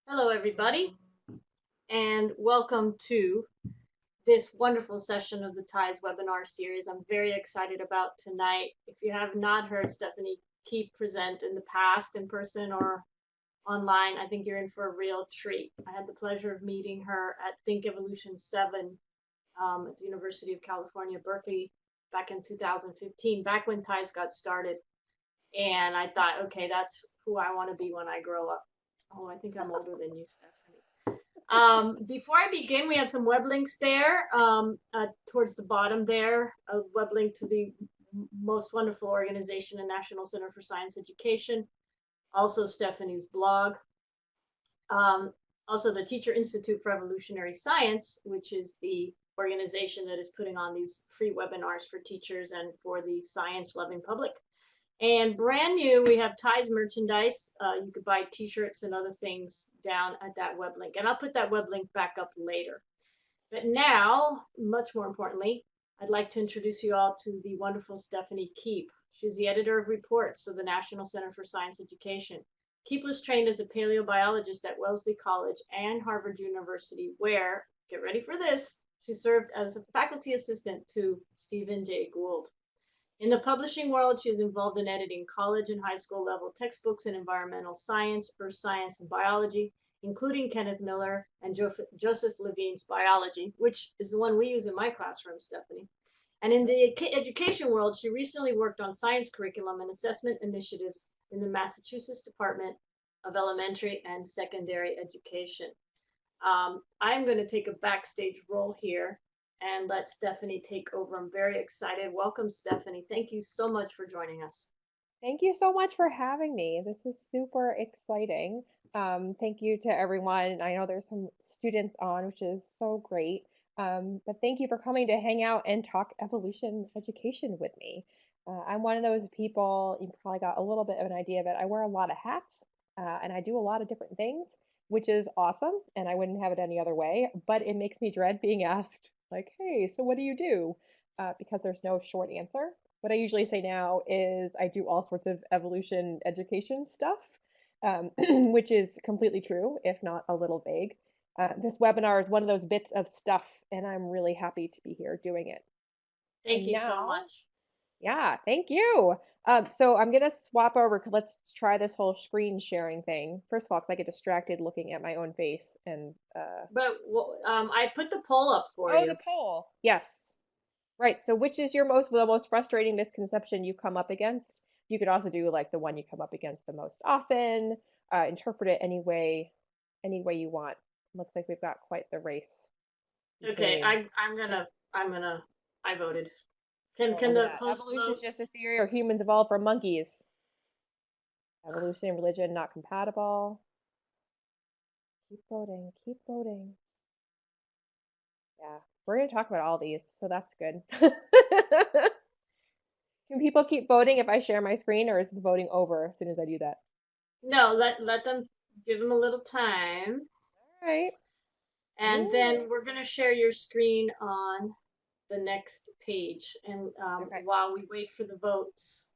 Hello, everybody, and welcome to this wonderful session of the TIES webinar series. I'm very excited about tonight. If you have not heard Stephanie Keep present in the past, in person or online, I think you're in for a real treat. I had the pleasure of meeting her at Think Evolution 7 at the University of California, Berkeley, back in 2015, back when TIES got started. And I thought, okay, that's who I want to be when I grow up. Oh, I think I'm older than you, Stephanie. Before I begin, we have some web links there towards the bottom there, a web link to the most wonderful organization, the National Center for Science Education, also Stephanie's blog, um, also the Teacher Institute for Evolutionary Science, which is the organization that is putting on these free webinars for teachers and for the science-loving public. And brand new, we have Ties merchandise. You could buy t-shirts and other things down at that web link. And I'll put that web link back up later. But now, much more importantly, I'd like to introduce you all to the wonderful Stephanie Keep. She's the editor of reports of the National Center for Science Education. Keep was trained as a paleobiologist at Wellesley College and Harvard University, where, get ready for this, she served as a faculty assistant to Stephen Jay Gould. In the publishing world, she is involved in editing college and high school level textbooks in environmental science, earth science, and biology, including Kenneth Miller and Joseph Levine's biology, which is the one we use in my classroom, Stephanie. And in the education world, she recently worked on science curriculum and assessment initiatives in the Massachusetts Department of Elementary and Secondary Education. I'm going to take a backstage role here and let Stephanie take over. I'm very excited. Welcome, Stephanie. Thank you so much for joining us. Thank you so much for having me. This is super exciting. Thank you to everyone. I know there's some students on, which is so great. But thank you for coming to hang out and talk evolution education with me. I'm one of those people, you probably got a little bit of an idea of it. I wear a lot of hats and I do a lot of different things, which is awesome. And I wouldn't have it any other way. But it makes me dread being asked, like, hey, so what do you do? Because there's no short answer. What I usually say now is I do all sorts of evolution education stuff, which is completely true, if not a little vague. This webinar is one of those bits of stuff, and I'm really happy to be here doing it. Thank And you so now, much. yeah, thank you. So I'm gonna swap over. Let's try this whole screen sharing thing. First of all, because I get distracted looking at my own face, and But I put the poll up for oh, the you. poll. Yes. Right. So which is the most frustrating misconception you come up against? You could also do like the one you come up against the most often, interpret it any way you want. Looks like we've got quite the race Okay, between, I'm gonna, I voted. Can look at the that. host Evolution is vote? just a theory or humans evolved from monkeys. Evolution and religion not compatible. Keep voting, keep voting. Yeah, we're gonna talk about all these, so that's good. Can people keep voting if I share my screen, or is the voting over as soon as I do that? No, let them give them a little time. All right. And Yeah. then we're gonna share your screen on the next page. And Okay. while we wait for the votes,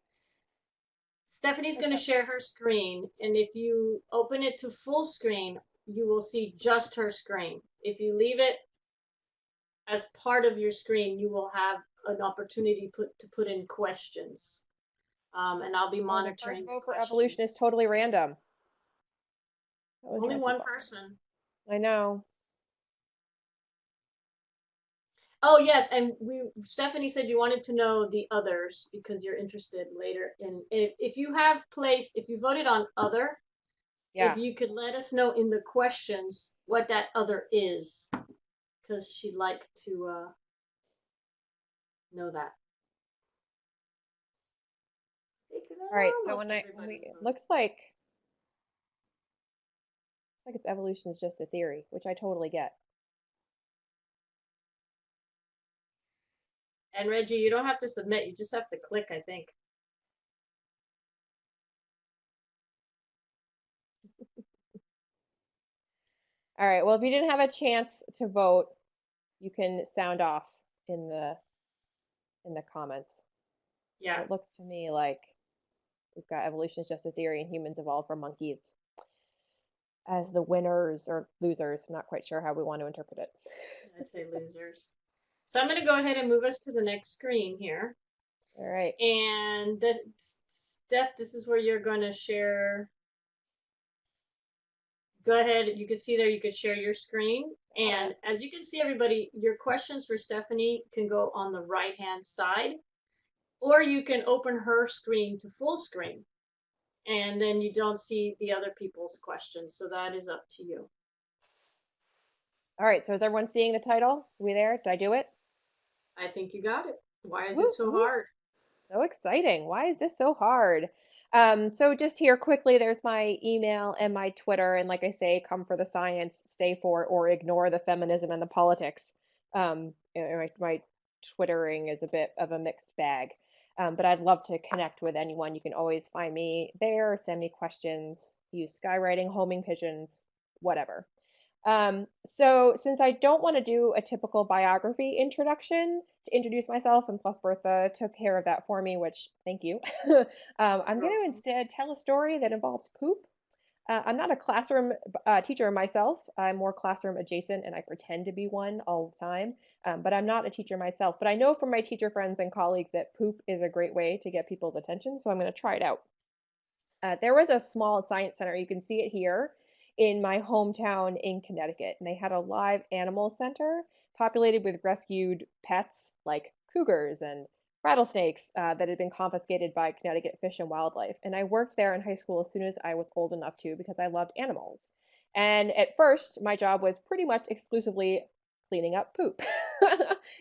Stephanie's going to Perfect. share her screen, and if you open it to full screen, you will see just her screen. If you leave it as part of your screen, you will have an opportunity to put in questions, and I'll be Oh, the first monitoring the vote for evolution is questions. totally random. Evolution Only has one buttons. person. I know. Oh yes, and Stephanie said you wanted to know the others because you're interested later in if you have placed if you voted on other, if Yeah. you could let us know in the questions what that other is, because she'd like to know that. All right. So Almost when I everybody's it voted. looks like it's evolution is just a theory, which I totally get. And Reggie, you don't have to submit, you just have to click, I think. All right. Well, if you didn't have a chance to vote, you can sound off in the comments. But Yeah. it looks to me like we've got evolution is just a theory and humans evolved from monkeys. as the winners or losers. I'm not quite sure how we want to interpret it. I'd say losers. So I'm going to go ahead and move us to the next screen here. All right. And Steph, this is where you're going to share. Go ahead. You can see there, you could share your screen. Got it. And as you can see, everybody, your questions for Stephanie can go on the right-hand side, or you can open her screen to full screen. And then you don't see the other people's questions. So that is up to you. All right. So is everyone seeing the title? Are we there? Did I do it? I think you got it. Why is it Woo, so woo. hard? So exciting. Why is this so hard? So just here quickly, there's my email and my Twitter. And like I say, come for the science, stay for or ignore the feminism and the politics. My Twittering is a bit of a mixed bag. But I'd love to connect with anyone. You can always find me there, send me questions, use skywriting, homing pigeons, whatever. So since I don't want to do a typical biography introduction to introduce myself, and plus Bertha took care of that for me, which thank you, I'm You're going to welcome. instead tell a story that involves poop. I'm not a classroom teacher myself. I'm more classroom adjacent, and I pretend to be one all the time. But I'm not a teacher myself. But I know from my teacher friends and colleagues that poop is a great way to get people's attention, so I'm going to try it out. There was a small science center. You can see it here in my hometown in Connecticut. And they had a live animal center populated with rescued pets like cougars and rattlesnakes that had been confiscated by Connecticut Fish and Wildlife. And I worked there in high school as soon as I was old enough to because I loved animals. And at first, my job was pretty much exclusively cleaning up poop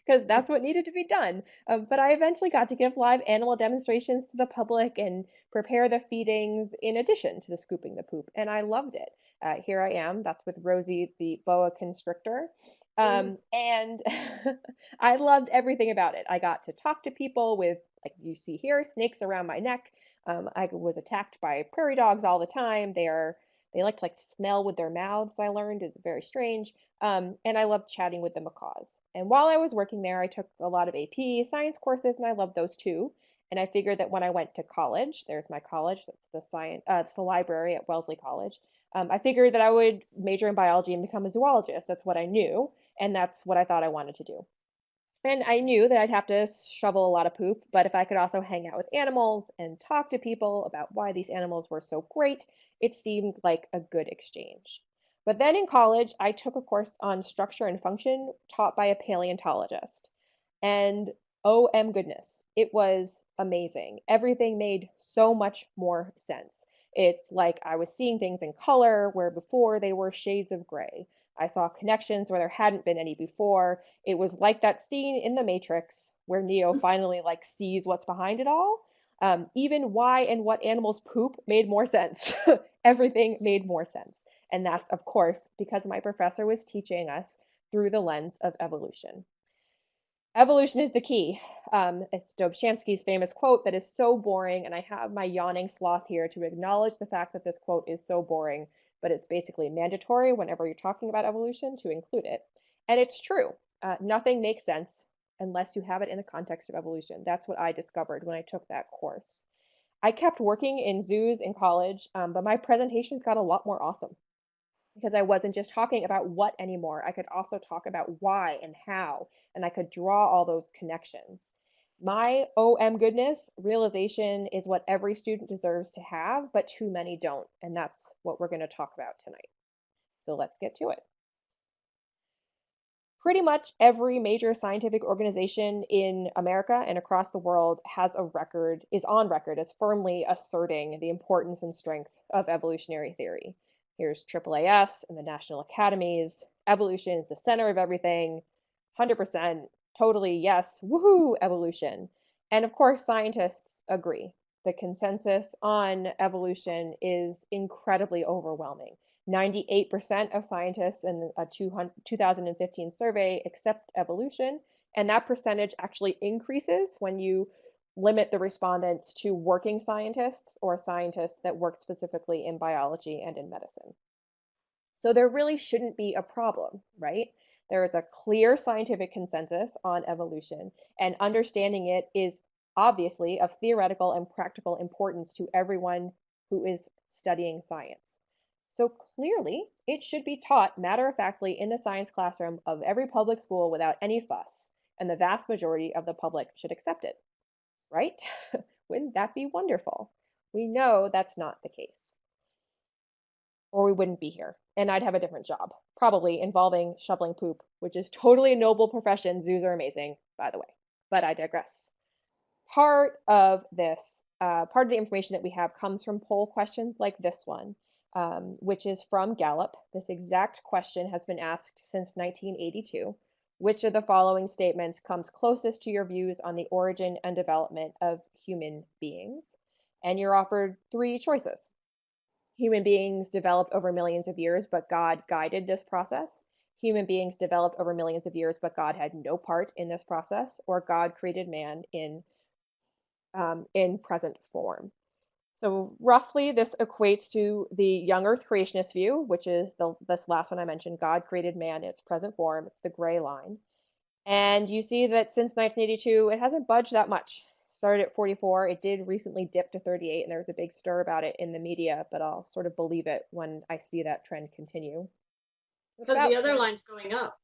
because that's what needed to be done. But I eventually got to give live animal demonstrations to the public and prepare the feedings in addition to the scooping the poop, and I loved it. Here I am. That's with Rosie, the boa constrictor. Ooh. And I loved everything about it. I got to talk to people with, like you see here, snakes around my neck. I was attacked by prairie dogs all the time. They like to smell with their mouths, I learned is very strange. And I loved chatting with the macaws. And while I was working there, I took a lot of AP science courses, and I loved those too. And I figured that when I went to college, there's my college, that's the science, it's the library at Wellesley College. I figured that I would major in biology and become a zoologist. That's what I knew, and that's what I thought I wanted to do. And I knew that I'd have to shovel a lot of poop, but if I could also hang out with animals and talk to people about why these animals were so great, it seemed like a good exchange. But then in college, I took a course on structure and function taught by a paleontologist. And OM goodness, it was amazing. Everything made so much more sense. It's like I was seeing things in color where before they were shades of gray. I saw connections where there hadn't been any before. It was like that scene in The Matrix where Neo finally sees what's behind it all. Even why and what animals poop made more sense. Everything made more sense. And that's, of course, because my professor was teaching us through the lens of evolution. Evolution is the key. It's Dobzhansky's famous quote that is so boring, and I have my yawning sloth here to acknowledge the fact that this quote is so boring, but it's basically mandatory whenever you're talking about evolution to include it. And it's true. Nothing makes sense unless you have it in the context of evolution. That's what I discovered when I took that course. I kept working in zoos in college, but my presentations got a lot more awesome because I wasn't just talking about what anymore. I could also talk about why and how, and I could draw all those connections. My OM goodness realization is what every student deserves to have, but too many don't. And that's what we're going to talk about tonight. So let's get to it. Pretty much every major scientific organization in America and across the world is on record as firmly asserting the importance and strength of evolutionary theory. Here's AAAS and the National Academies. Evolution is the center of everything. 100%, totally, yes, woohoo, evolution. And of course, scientists agree. The consensus on evolution is incredibly overwhelming. 98% of scientists in a 2015 survey accept evolution, and that percentage actually increases when you limit the respondents to working scientists or scientists that work specifically in biology and in medicine. So there really shouldn't be a problem, right? There is a clear scientific consensus on evolution, and understanding it is obviously of theoretical and practical importance to everyone who is studying science. So clearly, it should be taught matter-of-factly in the science classroom of every public school without any fuss, and the vast majority of the public should accept it, right? Wouldn't that be wonderful? We know that's not the case, or we wouldn't be here, and I'd have a different job, probably involving shoveling poop, which is totally a noble profession. Zoos are amazing, by the way, but I digress. Part of the information that we have comes from poll questions like this one, which is from Gallup. This exact question has been asked since 1982. Which of the following statements comes closest to your views on the origin and development of human beings? And you're offered three choices. Human beings developed over millions of years, but God guided this process. Human beings developed over millions of years, but God had no part in this process, or God created man in present form. So roughly this equates to the young earth creationist view, which is this last one I mentioned, God created man in its present form. It's the gray line. And you see that since 1982, it hasn't budged that much. Started at 44. It did recently dip to 38, and there was a big stir about it in the media, but I'll sort of believe it when I see that trend continue. With Because the that, other line's going up.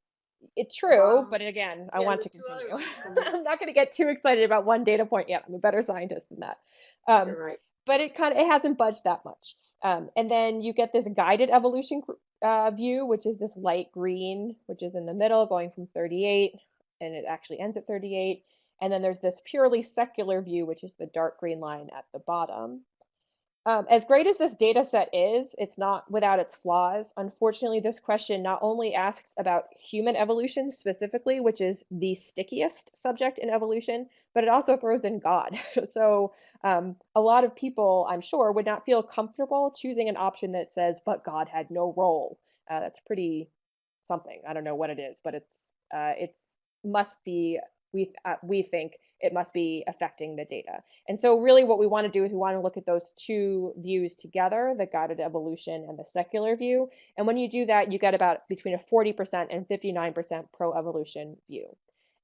it's The true, bottom, but again, I yeah, want the to two other continue. lines coming up. I'm not going to get too excited about one data point yet. I'm a better scientist than that. Um, You're right. but it hasn't budged that much. And then you get this guided evolution view, which is this light green, which is in the middle, going from 38, and it actually ends at 38. And then there's this purely secular view, which is the dark green line at the bottom. As great as this data set is, it's not without its flaws. Unfortunately, this question not only asks about human evolution specifically, which is the stickiest subject in evolution, but it also throws in God. So a lot of people, I'm sure, would not feel comfortable choosing an option that says, but God had no role. That's pretty something. I don't know what it is, but it must be, we think it must be affecting the data. And so really what we want to do is we want to look at those two views together, the guided evolution and the secular view. And when you do that, you get about between a 40% and 59% pro-evolution view.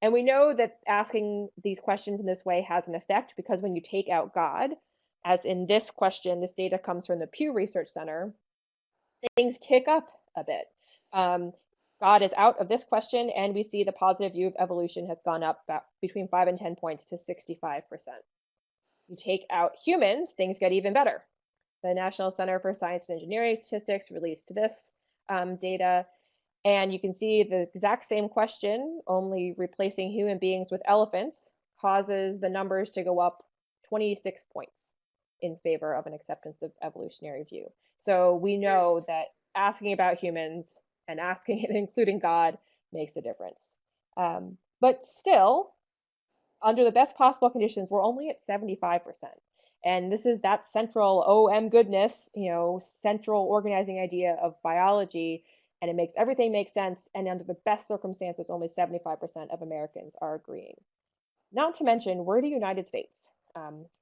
And we know that asking these questions in this way has an effect because when you take out God, as in this question, this data comes from the Pew Research Center, things tick up a bit. Um, God is out of this question, and we see the positive view of evolution has gone up about between 5 and 10 points to 65%. You take out humans, things get even better. The National Center for Science and Engineering Statistics released this data, and you can see the exact same question, only replacing human beings with elephants, causes the numbers to go up 26 points in favor of an acceptance of evolutionary view. So we know that asking about humans and asking and including God makes a difference. But still, under the best possible conditions, we're only at 75%. And this is that central OM goodness, central organizing idea of biology, and it makes everything make sense. And under the best circumstances, only 75% of Americans are agreeing. Not to mention, we're the United States.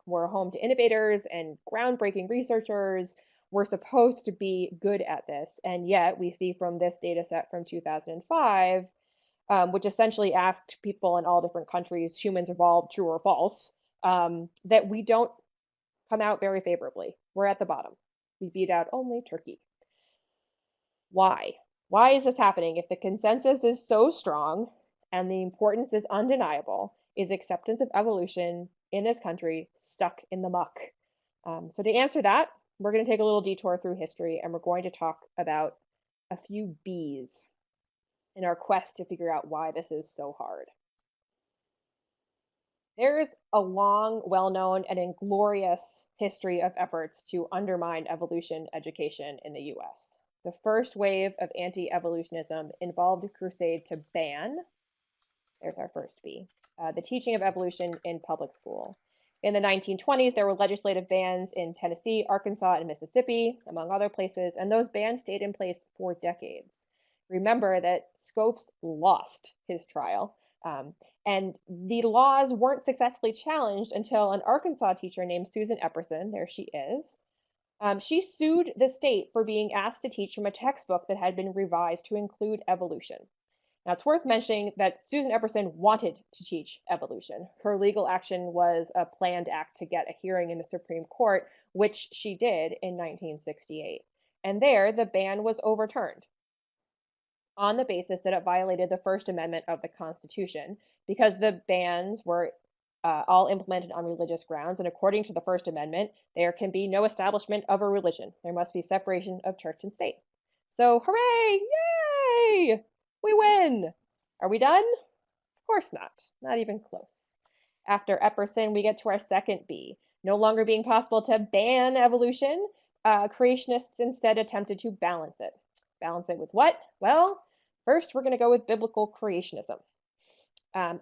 We're home to innovators and groundbreaking researchers. We're supposed to be good at this. And yet we see from this data set from 2005, which essentially asked people in all different countries, humans evolved, true or false, that we don't come out very favorably. We're at the bottom. We beat out only Turkey. Why? Why is this happening? If the consensus is so strong and the importance is undeniable, is acceptance of evolution in this country stuck in the muck? So to answer that, we're going to take a little detour through history and we're going to talk about a few B's in our quest to figure out why this is so hard. There is a long, well-known, and inglorious history of efforts to undermine evolution education in the US. The first wave of anti-evolutionism involved a crusade to ban, there's our first B, the teaching of evolution in public school. In the 1920s, there were legislative bans in Tennessee, Arkansas, and Mississippi, among other places, and those bans stayed in place for decades. Remember that Scopes lost his trial, and the laws weren't successfully challenged until an Arkansas teacher named Susan Epperson, there she is, she sued the state for being asked to teach from a textbook that had been revised to include evolution. Now, it's worth mentioning that Susan Epperson wanted to teach evolution. Her legal action was a planned act to get a hearing in the Supreme Court, which she did in 1968. And there, the ban was overturned on the basis that it violated the First Amendment of the Constitution because the bans were all implemented on religious grounds. And according to the First Amendment, there can be no establishment of a religion. There must be separation of church and state. So, hooray! Yay! We win! Are we done? Of course not. Not even close. After Epperson, we get to our second B. No longer being possible to ban evolution, creationists instead attempted to balance it. Balance it with what? Well, first we're going to go with biblical creationism. In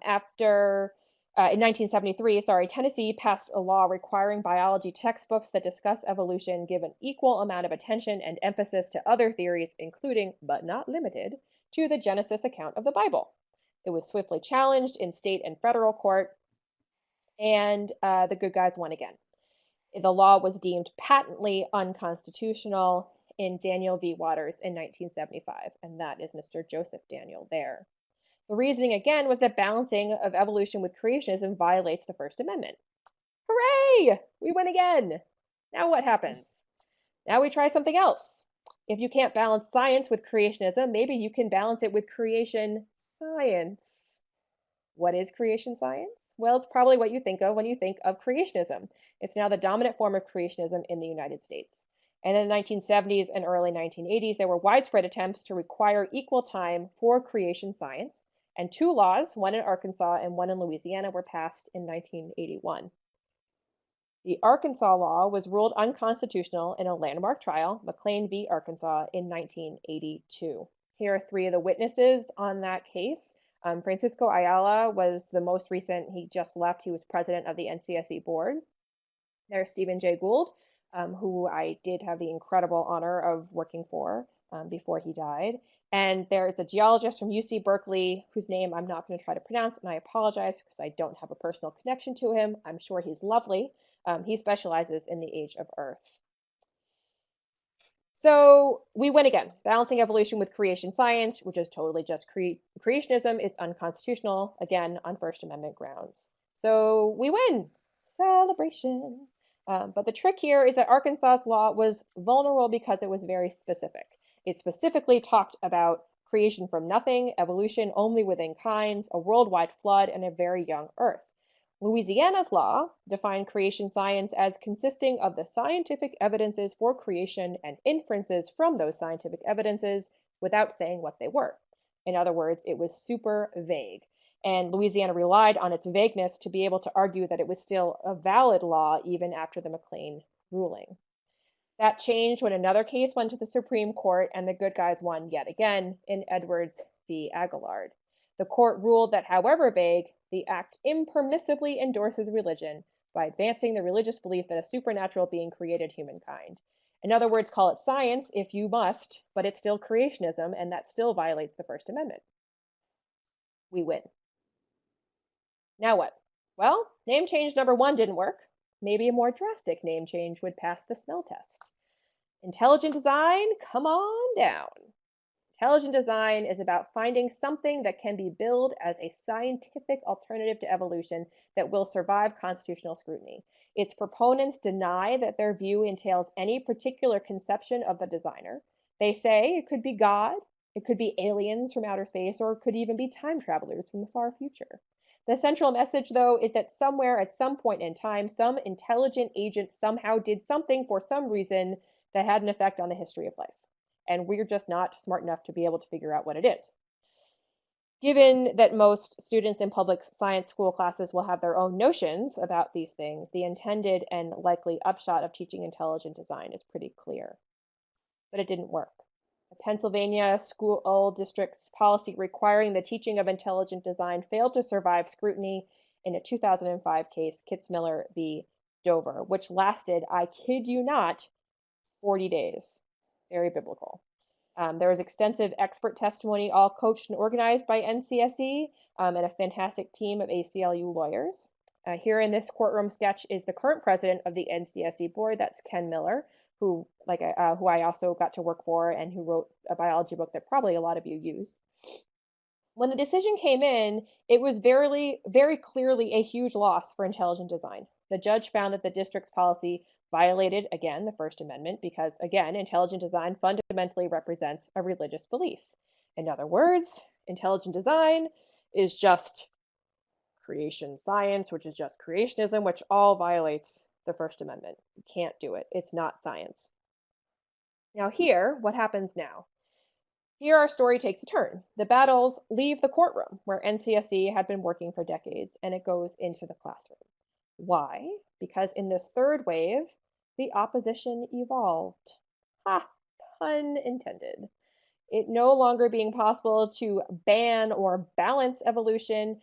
1973, Tennessee passed a law requiring biology textbooks that discuss evolution give an equal amount of attention and emphasis to other theories, including, but not limited, to the Genesis account of the Bible. It was swiftly challenged in state and federal court, and the good guys won again. The law was deemed patently unconstitutional in Daniel v. Waters in 1975, and that is Mr. Joseph Daniel there. The reasoning again was that balancing of evolution with creationism violates the First Amendment. Hooray! We win again! Now what happens? Now we try something else. If you can't balance science with creationism, maybe you can balance it with creation science. What is creation science? Well, it's probably what you think of when you think of creationism. It's now the dominant form of creationism in the United States. And in the 1970s and early 1980s, there were widespread attempts to require equal time for creation science, and two laws, one in Arkansas and one in Louisiana, were passed in 1981. The Arkansas law was ruled unconstitutional in a landmark trial, McLean v. Arkansas, in 1982. Here are three of the witnesses on that case. Francisco Ayala was the most recent. He just left. He was president of the NCSE board. There's Stephen J. Gould, who I did have the incredible honor of working for before he died. And there is a geologist from UC Berkeley whose name I'm not going to try to pronounce, and I apologize because I don't have a personal connection to him. I'm sure he's lovely. He specializes in the age of Earth. So we win again. Balancing evolution with creation science, which is totally just creationism, is unconstitutional, again, on First Amendment grounds. So we win. Celebration. But the trick here is that Arkansas's law was vulnerable because it was very specific. It specifically talked about creation from nothing, evolution only within kinds, a worldwide flood, and a very young Earth. Louisiana's law defined creation science as consisting of the scientific evidences for creation and inferences from those scientific evidences without saying what they were. In other words, it was super vague. And Louisiana relied on its vagueness to be able to argue that it was still a valid law even after the McLean ruling. That changed when another case went to the Supreme Court and the good guys won yet again in Edwards v. Aguillard. The court ruled that, however vague, the act impermissibly endorses religion by advancing the religious belief that a supernatural being created humankind. In other words, call it science if you must, but it's still creationism, and that still violates the First Amendment. We win. Now what? Well, name change number one didn't work. Maybe a more drastic name change would pass the smell test. Intelligent design, come on down. Intelligent design is about finding something that can be billed as a scientific alternative to evolution that will survive constitutional scrutiny. Its proponents deny that their view entails any particular conception of the designer. They say it could be God, it could be aliens from outer space, or it could even be time travelers from the far future. The central message, though, is that somewhere at some point in time, some intelligent agent somehow did something for some reason that had an effect on the history of life. And we're just not smart enough to be able to figure out what it is. Given that most students in public science school classes will have their own notions about these things, the intended and likely upshot of teaching intelligent design is pretty clear. But it didn't work. The Pennsylvania school district's policy requiring the teaching of intelligent design failed to survive scrutiny in a 2005 case, Kitzmiller v. Dover, which lasted, I kid you not, 40 days. Very biblical. There was extensive expert testimony, all coached and organized by NCSE, and a fantastic team of ACLU lawyers. Here in this courtroom sketch is the current president of the NCSE board, that's Ken Miller, who I also got to work for and who wrote a biology book that probably a lot of you use. When the decision came in, it was very, very clearly a huge loss for intelligent design. The judge found that the district's policy violated, again, the First Amendment because, again, intelligent design fundamentally represents a religious belief. In other words, intelligent design is just creation science, which is just creationism, which all violates the First Amendment. You can't do it. It's not science. Now, here, what happens now? Here, our story takes a turn. The battles leave the courtroom, where NCSE had been working for decades, and it goes into the classroom. Why? Because in this third wave, the opposition evolved. Ha! Pun intended. It no longer being possible to ban or balance evolution,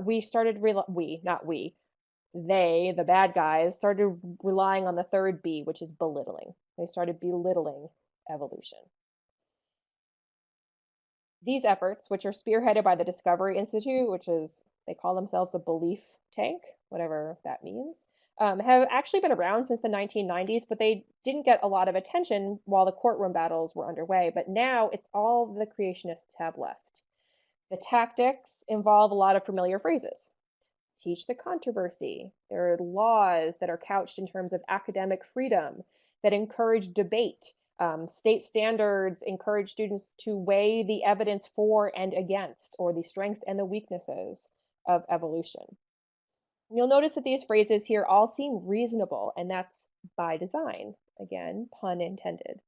we started, not we, they, the bad guys, started relying on the third B, which is belittling. They started belittling evolution. These efforts, which are spearheaded by the Discovery Institute, which is, they call themselves a belief tank, whatever that means, have actually been around since the 1990s, but they didn't get a lot of attention while the courtroom battles were underway. But now it's all the creationists have left. The tactics involve a lot of familiar phrases. Teach the controversy. There are laws that are couched in terms of academic freedom that encourage debate. State standards encourage students to weigh the evidence for and against, or the strengths and the weaknesses of evolution. You'll notice that these phrases here all seem reasonable, and that's by design. Again, pun intended.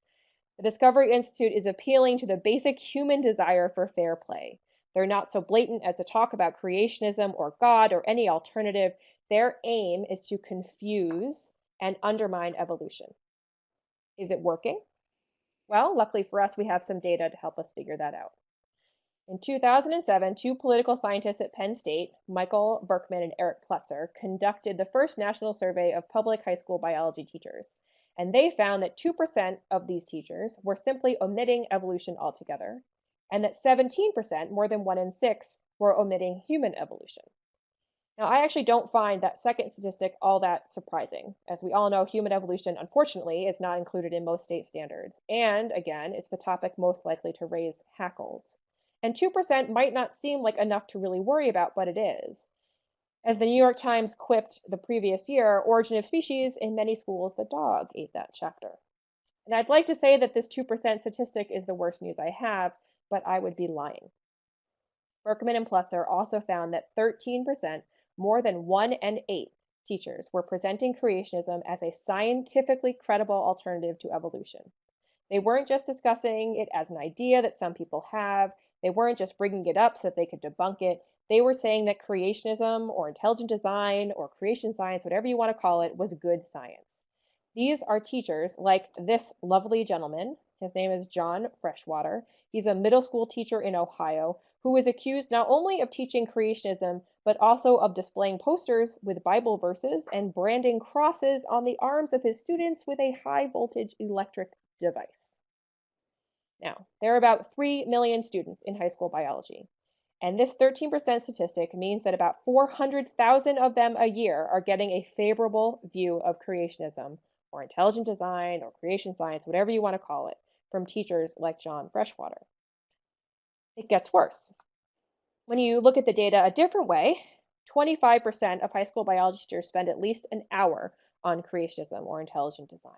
The Discovery Institute is appealing to the basic human desire for fair play. They're not so blatant as to talk about creationism or God or any alternative. Their aim is to confuse and undermine evolution. Is it working? Well, luckily for us, we have some data to help us figure that out. In 2007, two political scientists at Penn State, Michael Berkman and Eric Pletzer, conducted the first national survey of public high school biology teachers. And they found that 2% of these teachers were simply omitting evolution altogether, and that 17%, more than 1 in 6, were omitting human evolution. Now, I actually don't find that second statistic all that surprising. As we all know, human evolution, unfortunately, is not included in most state standards. And again, it's the topic most likely to raise hackles. And 2% might not seem like enough to really worry about, but it is. As the New York Times quipped the previous year, Origin of Species, in many schools, the dog ate that chapter. And I'd like to say that this 2% statistic is the worst news I have, but I would be lying. Berkman and Pletzer also found that 13%, more than 1 in 8, teachers were presenting creationism as a scientifically credible alternative to evolution. They weren't just discussing it as an idea that some people have. They weren't just bringing it up so that they could debunk it. They were saying that creationism or intelligent design or creation science, whatever you want to call it, was good science. These are teachers like this lovely gentleman. His name is John Freshwater. He's a middle school teacher in Ohio who is accused not only of teaching creationism, but also of displaying posters with Bible verses and branding crosses on the arms of his students with a high voltage electric device. Now, there are about 3 million students in high school biology, and this 13% statistic means that about 400,000 of them a year are getting a favorable view of creationism or intelligent design or creation science, whatever you want to call it, from teachers like John Freshwater. It gets worse. When you look at the data a different way, 25% of high school biology teachers spend at least an hour on creationism or intelligent design.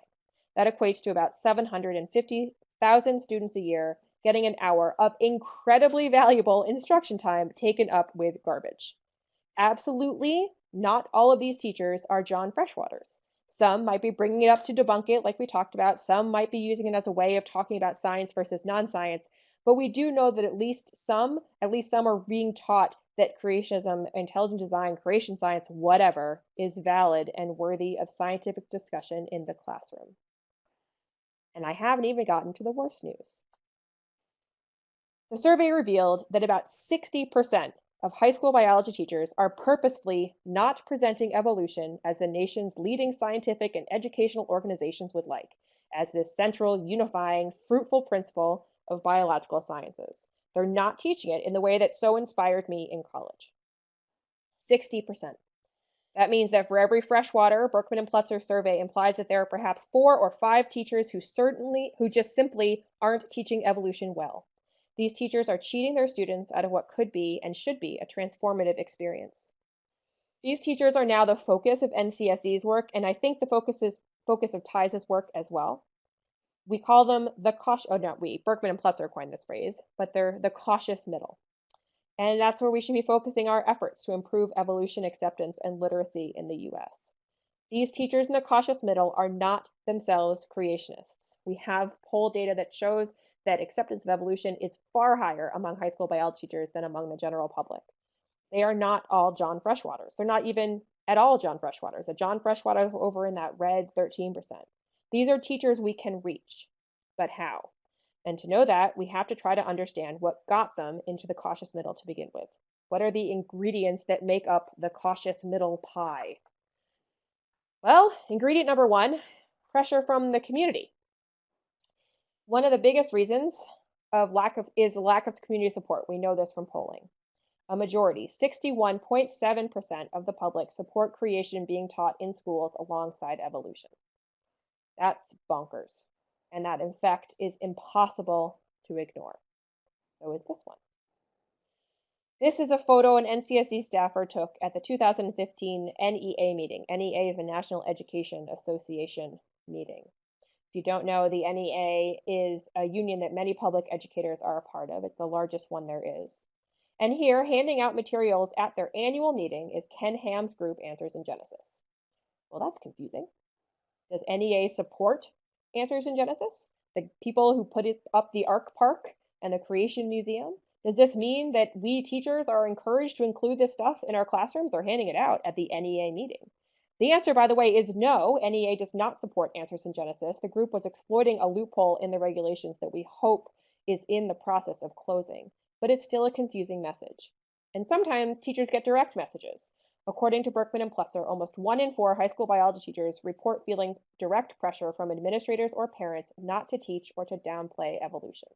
That equates to about 750,000 students a year getting an hour of incredibly valuable instruction time taken up with garbage. Absolutely not all of these teachers are John Freshwaters. Some might be bringing it up to debunk it, like we talked about. Some might be using it as a way of talking about science versus non-science. But we do know that at least some are being taught that creationism, intelligent design, creation science, whatever, is valid and worthy of scientific discussion in the classroom. And I haven't even gotten to the worst news. The survey revealed that about 60% of high school biology teachers are purposefully not presenting evolution as the nation's leading scientific and educational organizations would like, as this central, unifying, fruitful principle of biological sciences. They're not teaching it in the way that so inspired me in college. 60%. That means that for every Freshwater, Berkman and Pletzer survey implies that there are perhaps 4 or 5 teachers who just simply aren't teaching evolution well. These teachers are cheating their students out of what could be and should be a transformative experience. These teachers are now the focus of NCSE's work, and I think the focus is focus of TIES' work as well. We call them the cautious, oh, not we, Berkman and Pletzer coined this phrase, but they're the cautious middle. And that's where we should be focusing our efforts to improve evolution acceptance and literacy in the US. These teachers in the cautious middle are not themselves creationists. We have poll data that shows that acceptance of evolution is far higher among high school biology teachers than among the general public. They are not all John Freshwaters. They're not even at all John Freshwaters. A John Freshwater over in that red 13%. These are teachers we can reach, but how? And to know that, we have to try to understand what got them into the cautious middle to begin with. What are the ingredients that make up the cautious middle pie? Well, ingredient number one, pressure from the community. One of the biggest reasons of lack of community support. We know this from polling. A majority, 61.7% of the public support creation being taught in schools alongside evolution. That's bonkers. And that, in fact, is impossible to ignore. So is this one. This is a photo an NCSE staffer took at the 2015 NEA meeting. NEA is the National Education Association meeting. If you don't know, the NEA is a union that many public educators are a part of. It's the largest one there is. And here, handing out materials at their annual meeting is Ken Ham's group, Answers in Genesis. Well, that's confusing. Does NEA support Answers in Genesis? The people who put up the Ark Park and the Creation Museum? Does this mean that we teachers are encouraged to include this stuff in our classrooms? They're handing it out at the NEA meeting. The answer, by the way, is no. NEA does not support Answers in Genesis. The group was exploiting a loophole in the regulations that we hope is in the process of closing, but it's still a confusing message. And sometimes teachers get direct messages. According to Berkman and Pletzer, almost 1 in 4 high school biology teachers report feeling direct pressure from administrators or parents not to teach or to downplay evolution.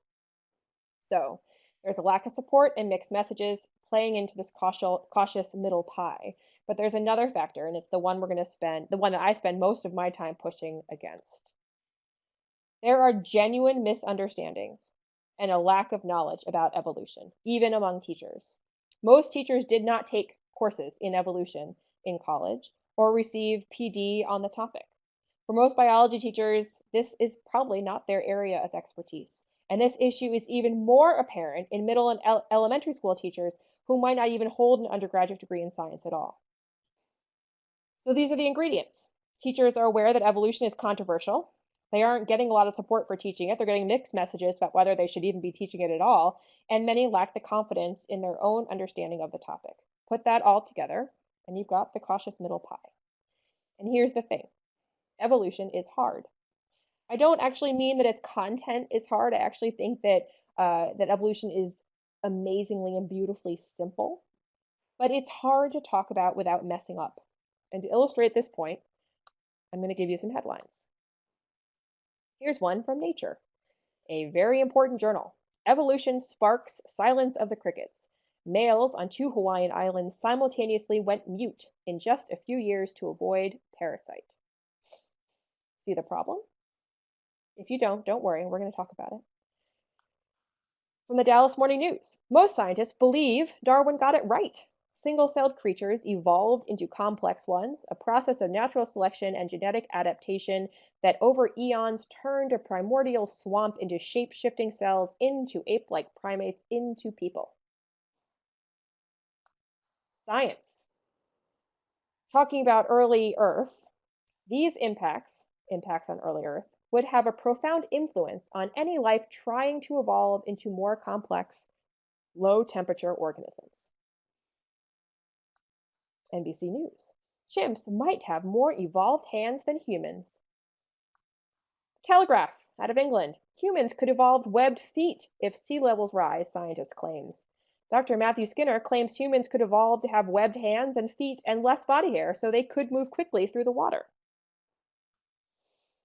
So there's a lack of support and mixed messages playing into this cautious middle pie. But there's another factor, and it's the one the one that I spend most of my time pushing against. There are genuine misunderstandings and a lack of knowledge about evolution, even among teachers. Most teachers did not take courses in evolution in college or receive PD on the topic. For most biology teachers, this is probably not their area of expertise. And this issue is even more apparent in middle and elementary school teachers who might not even hold an undergraduate degree in science at all. So these are the ingredients. Teachers are aware that evolution is controversial. They aren't getting a lot of support for teaching it. They're getting mixed messages about whether they should even be teaching it at all. And many lack the confidence in their own understanding of the topic. Put that all together, and you've got the cautious middle pie. And here's the thing. Evolution is hard. I don't actually mean that its content is hard. I actually think that that evolution is amazingly and beautifully simple, but it's hard to talk about without messing up. And to illustrate this point, I'm going to give you some headlines. Here's one from Nature, a very important journal. Evolution sparks silence of the crickets. Males on 2 Hawaiian islands simultaneously went mute in just a few years to avoid parasite. See the problem? If you don't worry, we're going to talk about it. From the Dallas Morning News, most scientists believe Darwin got it right. Single-celled creatures evolved into complex ones, a process of natural selection and genetic adaptation that over eons turned a primordial swamp into shape-shifting cells, into ape-like primates, into people. Science. Talking about early Earth, these impacts on early Earth, would have a profound influence on any life trying to evolve into more complex, low-temperature organisms. NBC News. Chimps might have more evolved hands than humans. Telegraph, out of England. Humans could evolve webbed feet if sea levels rise, scientist claims. Dr. Matthew Skinner claims humans could evolve to have webbed hands and feet and less body hair so they could move quickly through the water.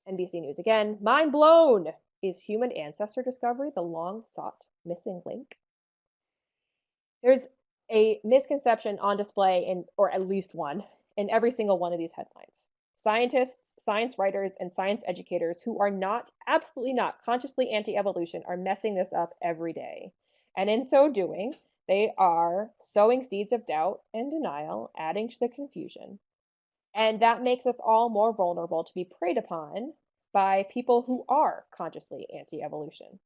NBC News again. Mind blown! Is human ancestor discovery the long-sought missing link? There's a misconception on display, or at least one, in every single one of these headlines. Scientists, science writers, and science educators who are not, absolutely not, consciously anti-evolution are messing this up every day. And in so doing, they are sowing seeds of doubt and denial, adding to the confusion. And that makes us all more vulnerable to be preyed upon by people who are consciously anti-evolution.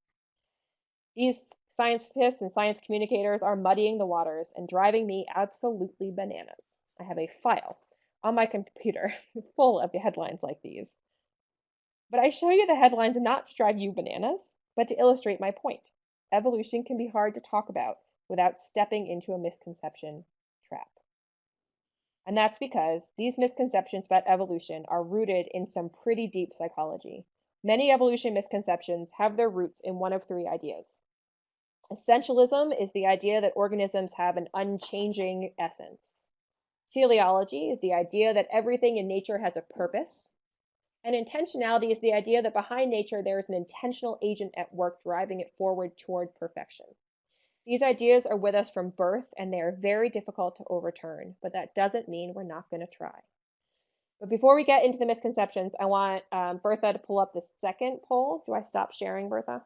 These scientists and science communicators are muddying the waters and driving me absolutely bananas. I have a file on my computer full of headlines like these. But I show you the headlines not to drive you bananas, but to illustrate my point. Evolution can be hard to talk about without stepping into a misconception trap. And that's because these misconceptions about evolution are rooted in some pretty deep psychology. Many evolution misconceptions have their roots in one of three ideas. Essentialism is the idea that organisms have an unchanging essence. Teleology is the idea that everything in nature has a purpose. And intentionality is the idea that behind nature there is an intentional agent at work driving it forward toward perfection. These ideas are with us from birth and they are very difficult to overturn, but that doesn't mean we're not going to try. But before we get into the misconceptions, I want Bertha to pull up the second poll. Do I stop sharing, Bertha?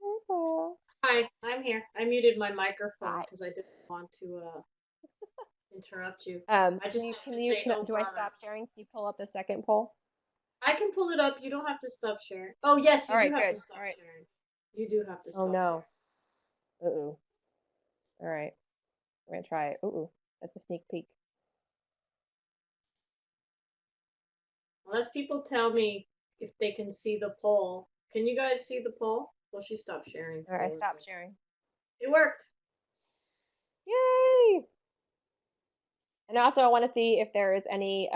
Bertha. Hi, I'm here. I muted my microphone Hi. because I didn't want to interrupt you. I Can just you have can to you say, can, oh do I brother. stop sharing? Can you pull up the second poll? I can pull it up. You don't have to stop sharing. Oh yes, All you do right, have to good. All stop right. sharing. You do have to Oh stop no. sharing. Uh-oh. All right. We're gonna try it. Ooh, that's a sneak peek. Unless people tell me if they can see the poll. Can you guys see the poll? Well, she stopped sharing, All so right, stop sharing. it worked. Yay! And also, I want to see if there is any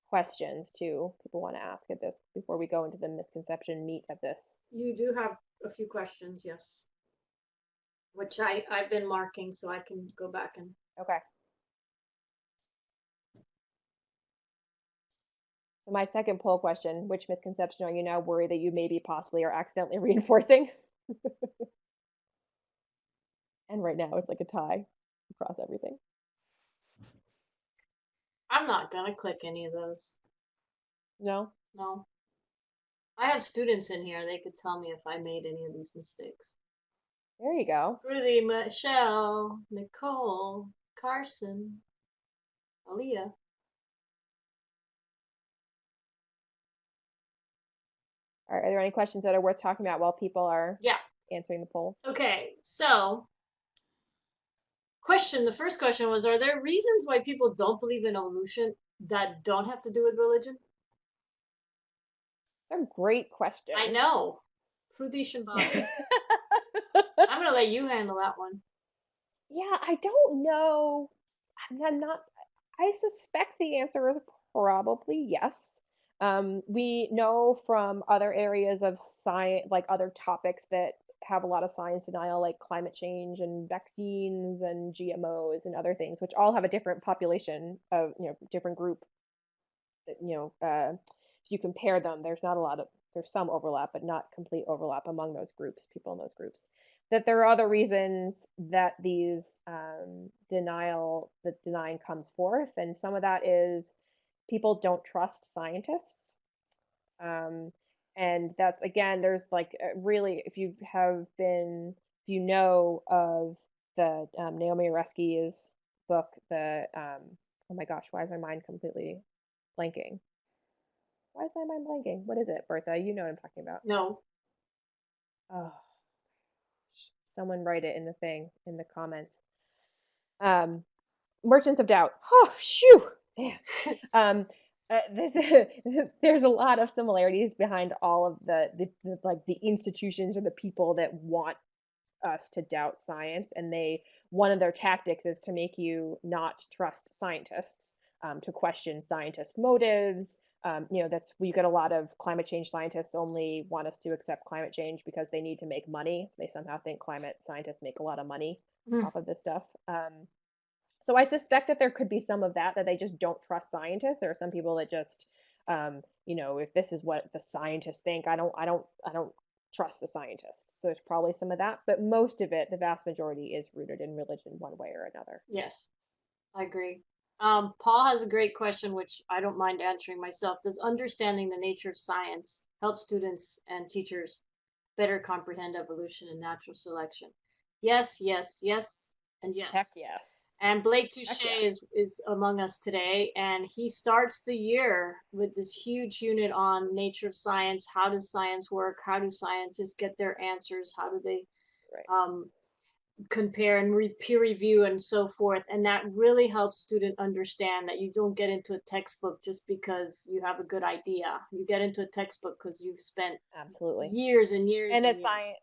questions too people want to ask at this before we go into the misconception meat of this. You do have a few questions, yes, which I've been marking so I can go back and. Okay. So my second poll question, which misconception are you now worried that you maybe possibly are accidentally reinforcing? And right now it's like a tie across everything. I'm not gonna click any of those. No? No. I have students in here. They could tell me if I made any of these mistakes. There you go. Rudy, Michelle, Nicole, Carson, Aaliyah. Are there any questions that are worth talking about while people are Yeah. answering the polls? Okay. So, the first question was, are there reasons why people don't believe in evolution that don't have to do with religion? That's a great I question. know. Pruthi Shambhavi. I'm gonna let you handle that one. Yeah, I don't know. I'm not, I suspect the answer is probably yes. We know from other areas of science, like other topics that have a lot of science denial, like climate change and vaccines and GMOs and other things, which all have a different population of, different group. If you compare them, there's some overlap, but not complete overlap among those groups, people in those groups. That there are other reasons that that denying comes forth, and some of that is people don't trust scientists. Um, and that's again, there's like really, if you know of the Naomi Oreskes book, oh my gosh, why is my mind completely blanking? Why is my mind blanking? What is it, Bertha? You know what I'm talking about. No. Oh, someone write it in the thing, in the comments. Um, Merchants of Doubt. Oh, shoo! Man. Um, this there's a lot of similarities behind all of the like the institutions or the people that want us to doubt science, and one of their tactics is to make you not trust scientists, to question scientists' motives. That's you get a lot of climate change scientists only want us to accept climate change because they need to make money. They somehow think climate scientists make a lot of money Mm. off of this stuff. So I suspect that there could be some of that they just don't trust scientists. There are some people that just, if this is what the scientists think, I don't trust the scientists. So there's probably some of that, but most of it, the vast majority, is rooted in religion one way or another. Yes, I agree. Paul has a great question, which I don't mind answering myself. Does understanding the nature of science help students and teachers better comprehend evolution and natural selection? Yes, yes, yes, and Heck yes. yes. And Blake Touche Heck yeah. is among us today, and he starts the year with this huge unit on nature of science. How does science work? How do scientists get their answers? How do they Right. um, compare and peer review and so forth? And that really helps student understand that you don't get into a textbook just because you have a good idea. You get into a textbook because you've spent Absolutely. years and years And and that years. science,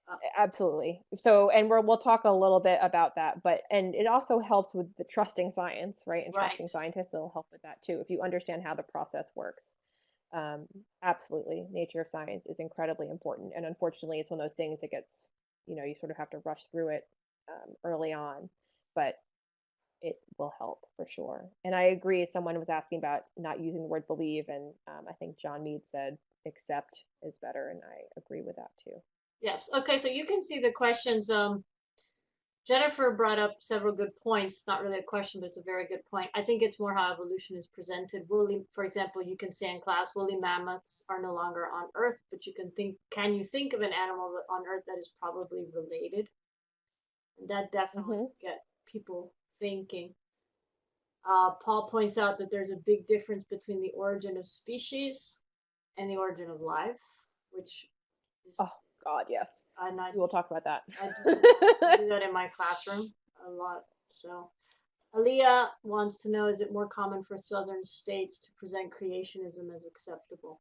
Uh, absolutely. So, and we'll talk a little bit about that, but, and it also helps with the trusting science, right? And right. trusting scientists will help with that too, if you understand how the process works. Um, Absolutely. Nature of science is incredibly important. And unfortunately, it's one of those things that gets, you sort of have to rush through it early on, but it will help for sure. And I agree, someone was asking about not using the word believe, and I think John Mead said accept is better, and I agree with that too. Yes. Okay. So you can see the questions. Jennifer brought up several good points. It's not really a question, but it's a very good point. I think it's more how evolution is presented. Woolly, for example, you can say in class, woolly mammoths are no longer on Earth, but can you think of an animal on Earth that is probably related? And that definitely Hmm. get people thinking. Paul points out that there's a big difference between the origin of species and the origin of life, which is, Oh God, yes. and We will talk about that. I do that. I do that in my classroom a lot. So Aaliyah wants to know, is it more common for southern states to present creationism as acceptable?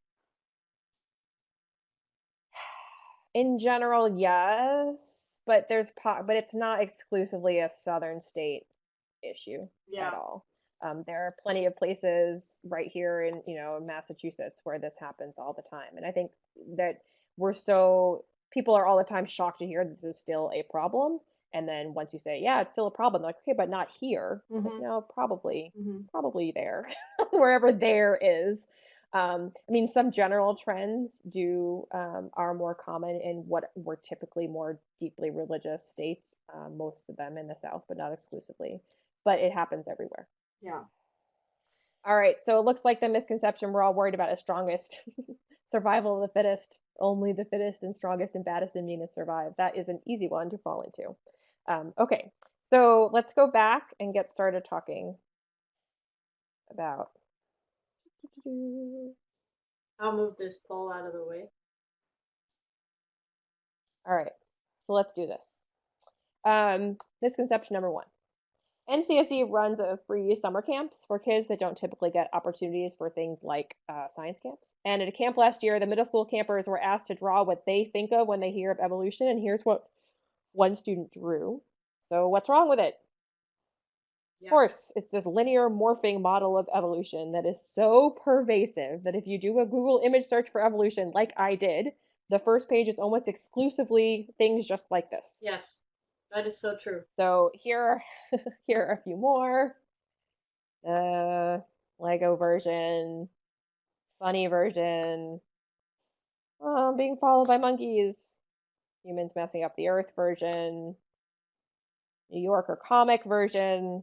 In general, yes, but but it's not exclusively a southern state issue at Yeah. all. There are plenty of places right here in, Massachusetts where this happens all the time. And I think that people are all the time shocked to hear this is still a problem. And then once you say, yeah, it's still a problem, they're like, okay, but not here. It's like, Mm-hmm. no, probably, Mm-hmm. probably there, wherever there is. I mean, some general trends are more common in what were typically more deeply religious states, most of them in the South, but not exclusively. But it happens everywhere. Yeah. All right, so it looks like the misconception we're all worried about is strongest. Survival of the fittest. Only the fittest and strongest and baddest and meanest survive. That is an easy one to fall into. Okay, so let's go back and get started talking about. I'll move this poll out of the way. All right, so let's do this. Misconception number one. NCSE runs a free summer camps for kids that don't typically get opportunities for things like science camps. And at a camp last year, the middle school campers were asked to draw what they think of when they hear of evolution. And here's what one student drew. So, what's wrong with it? Of Yeah. course, it's this linear morphing model of evolution that is so pervasive that if you do a Google image search for evolution, like I did, the first page is almost exclusively things just like this. Yes. That is so true. So here are a few more. Uh, Lego version, funny version, being followed by monkeys, humans messing up the earth version, New Yorker comic version,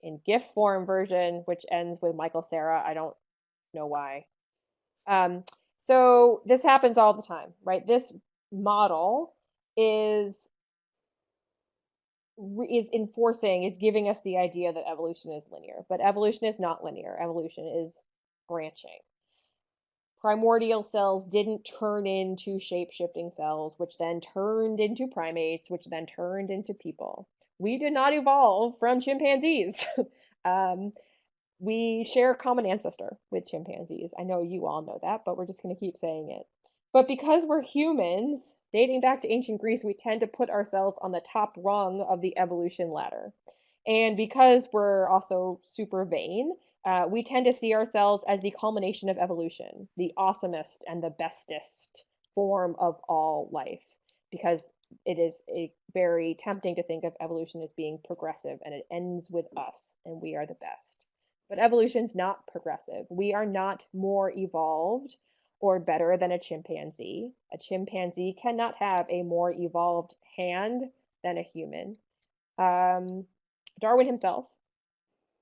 in GIF form version, which ends with Michael Cera. I don't know why. Um, so this happens all the time, right? This model is is giving us the idea that evolution is linear, but evolution is not linear. Evolution is branching. Primordial cells didn't turn into shape-shifting cells, which then turned into primates, which then turned into people. We did not evolve from chimpanzees. um, we share a common ancestor with chimpanzees. I know you all know that, but we're just going to keep saying it. But because we're humans, dating back to ancient Greece, we tend to put ourselves on the top rung of the evolution ladder. And because we're also super vain, we tend to see ourselves as the culmination of evolution, the awesomest and the bestest form of all life, because it is very tempting to think of evolution as being progressive and it ends with us and we are the best. But evolution's not progressive. We are not more evolved or better than a chimpanzee. A chimpanzee cannot have a more evolved hand than a human. Um, Darwin himself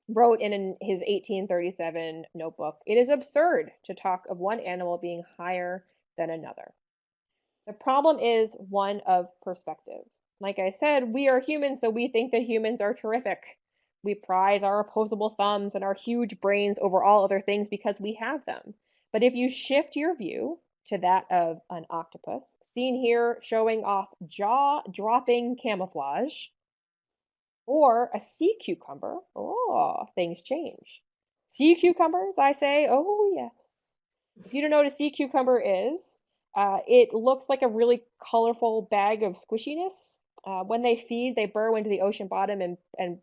wrote in his 1837 notebook, "It is absurd to talk of one animal being higher than another." The problem is one of perspective. Like I said, we are humans, so we think that humans are terrific. We prize our opposable thumbs and our huge brains over all other things because we have them. But if you shift your view to that of an octopus, seen here showing off jaw-dropping camouflage, or a sea cucumber, oh, things change. Sea cucumbers, I say, oh yes. If you don't know what a sea cucumber is, it looks like a really colorful bag of squishiness. When they feed, they burrow into the ocean bottom and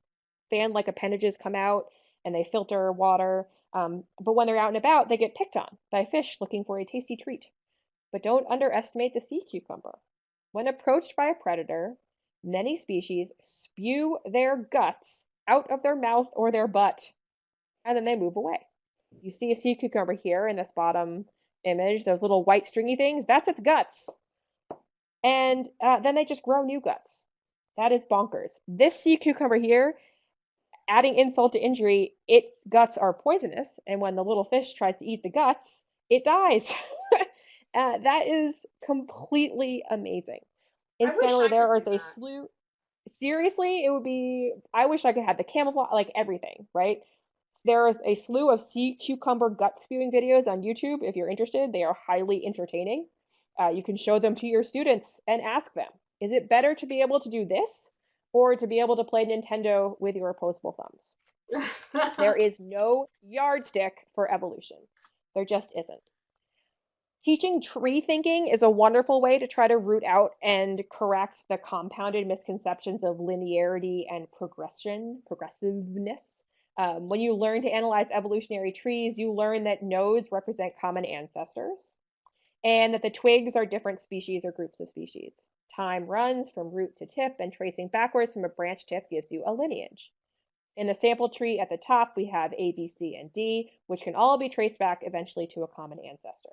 fan-like appendages come out and they filter water. But when they're out and about, they get picked on by fish looking for a tasty treat. But don't underestimate the sea cucumber. When approached by a predator, many species spew their guts out of their mouth or their butt, and then they move away. You see a sea cucumber here in this bottom image, those little white stringy things, that's its guts. And then they just grow new guts. That is bonkers. This sea cucumber here, adding insult to injury, its guts are poisonous, and when the little fish tries to eat the guts, it dies. That is completely amazing. I wish Incidentally, I could there do is a that. slew. Seriously, it would be. I wish I could have the camouflage, like everything, right? There is a slew of sea cucumber gut spewing videos on YouTube. If you're interested, they are highly entertaining. You can show them to your students and ask them, is it better to be able to do this or to be able to play Nintendo with your opposable thumbs? There is no yardstick for evolution. There just isn't. Teaching tree thinking is a wonderful way to try to root out and correct the compounded misconceptions of linearity and progressiveness. When you learn to analyze evolutionary trees, you learn that nodes represent common ancestors and that the twigs are different species or groups of species. Time runs from root to tip, and tracing backwards from a branch tip gives you a lineage. In the sample tree at the top, we have A, B, C, and D, which can all be traced back eventually to a common ancestor.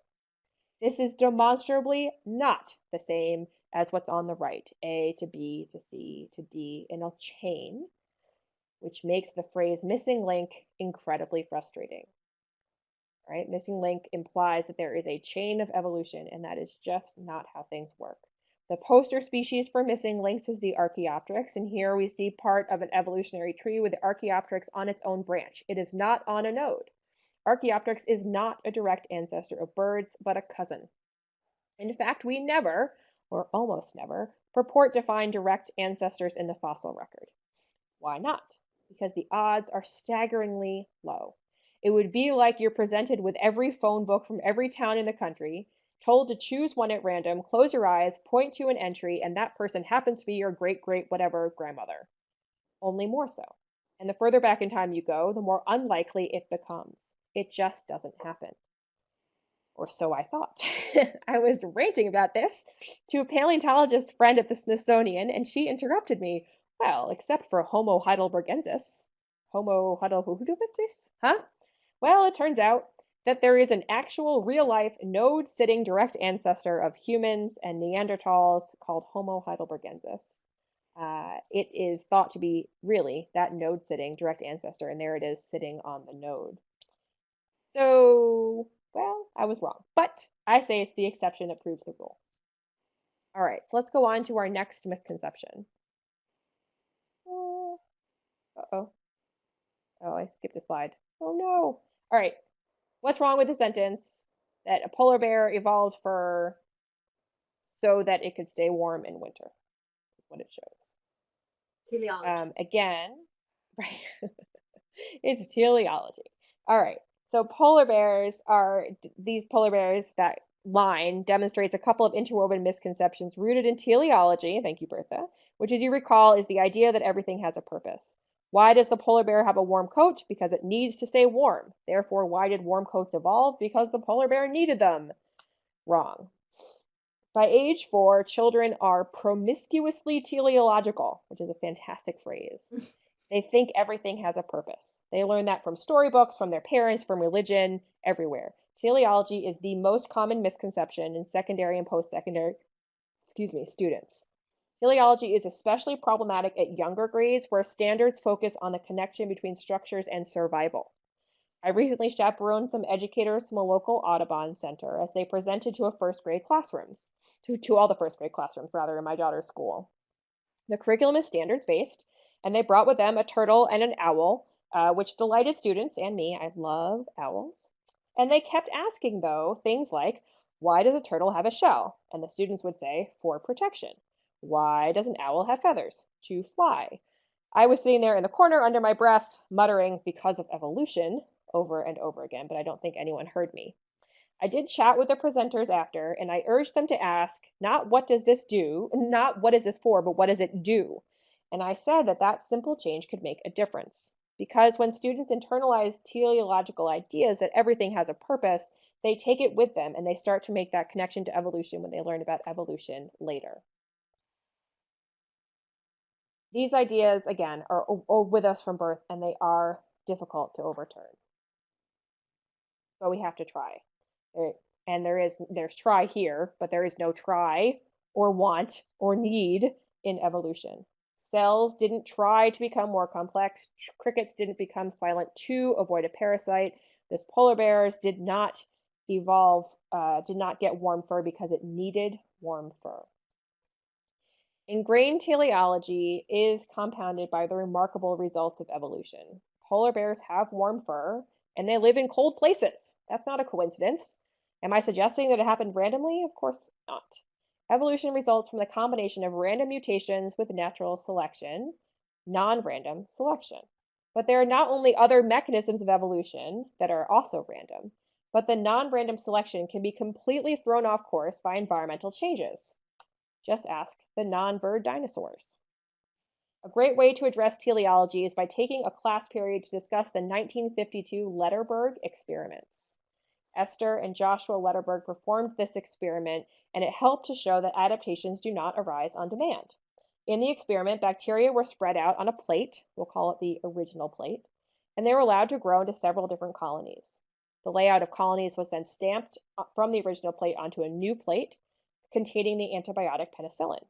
This is demonstrably not the same as what's on the right, A to B to C to D in a chain, which makes the phrase missing link incredibly frustrating. Right? Missing link implies that there is a chain of evolution, and that is just not how things work. The poster species for missing links is the Archaeopteryx, and here we see part of an evolutionary tree with the Archaeopteryx on its own branch. It is not on a node. Archaeopteryx is not a direct ancestor of birds, but a cousin. In fact, we never, or almost never, purport to find direct ancestors in the fossil record. Why not? Because the odds are staggeringly low. It would be like you're presented with every phone book from every town in the country, told to choose one at random, close your eyes, point to an entry, and that person happens to be your great great whatever grandmother. Only more so. And the further back in time you go, the more unlikely it becomes. It just doesn't happen. Or so I thought. I was ranting about this to a paleontologist friend at the Smithsonian, and she interrupted me. Well, except for Homo heidelbergensis. Homo heidelbergensis? Huh? Well, it turns out that there is an actual real-life node-sitting direct ancestor of humans and Neanderthals called Homo heidelbergensis. It is thought to be really that node-sitting direct ancestor, and there it is sitting on the node. So, well, I was wrong. But I say it's the exception that proves the rule. All right, so let's go on to our next misconception. Uh-oh. Oh, I skipped a slide. Oh no. All right, what's wrong with the sentence that a polar bear evolved fur so that it could stay warm in winter? Is what it shows. Teleology. Again, right? It's teleology. All right. So polar bears are these polar bears, that line demonstrates a couple of interwoven misconceptions rooted in teleology. Thank you, Bertha, which, as you recall, is the idea that everything has a purpose. Why does the polar bear have a warm coat? Because it needs to stay warm. Therefore, why did warm coats evolve? Because the polar bear needed them. Wrong. By age 4, children are promiscuously teleological, which is a fantastic phrase. They think everything has a purpose. They learn that from storybooks, from their parents, from religion, everywhere. Teleology is the most common misconception in secondary and post-secondary, students. Teleology is especially problematic at younger grades where standards focus on the connection between structures and survival. I recently chaperoned some educators from a local Audubon center as they presented to all the first grade classrooms, rather, in my daughter's school. The curriculum is standards-based, and they brought with them a turtle and an owl, which delighted students and me. I love owls. And they kept asking, though, things like, why does a turtle have a shell? And the students would say, for protection. Why does an owl have feathers? To fly. I was sitting there in the corner under my breath, muttering, because of evolution, over and over again, but I don't think anyone heard me. I did chat with the presenters after, and I urged them to ask, not what does this do, not what is this for, but what does it do? And I said that that simple change could make a difference. Because when students internalize teleological ideas that everything has a purpose, they take it with them and they start to make that connection to evolution when they learn about evolution later. These ideas, again, are with us from birth and they are difficult to overturn, but we have to try. And there's try here, but there is no try or want or need in evolution. Cells didn't try to become more complex. Crickets didn't become silent to avoid a parasite. This polar bears did not evolve, did not get warm fur because it needed warm fur. Ingrained teleology is compounded by the remarkable results of evolution. Polar bears have warm fur, and they live in cold places. That's not a coincidence. Am I suggesting that it happened randomly? Of course not. Evolution results from the combination of random mutations with natural selection, non-random selection. But there are not only other mechanisms of evolution that are also random, but the non-random selection can be completely thrown off course by environmental changes. Just ask the non-bird dinosaurs. A great way to address teleology is by taking a class period to discuss the 1952 Letterberg experiments. Esther and Joshua Letterberg performed this experiment, and it helped to show that adaptations do not arise on demand. In the experiment, bacteria were spread out on a plate, we'll call it the original plate, and they were allowed to grow into several different colonies. The layout of colonies was then stamped from the original plate onto a new plate containing the antibiotic penicillin.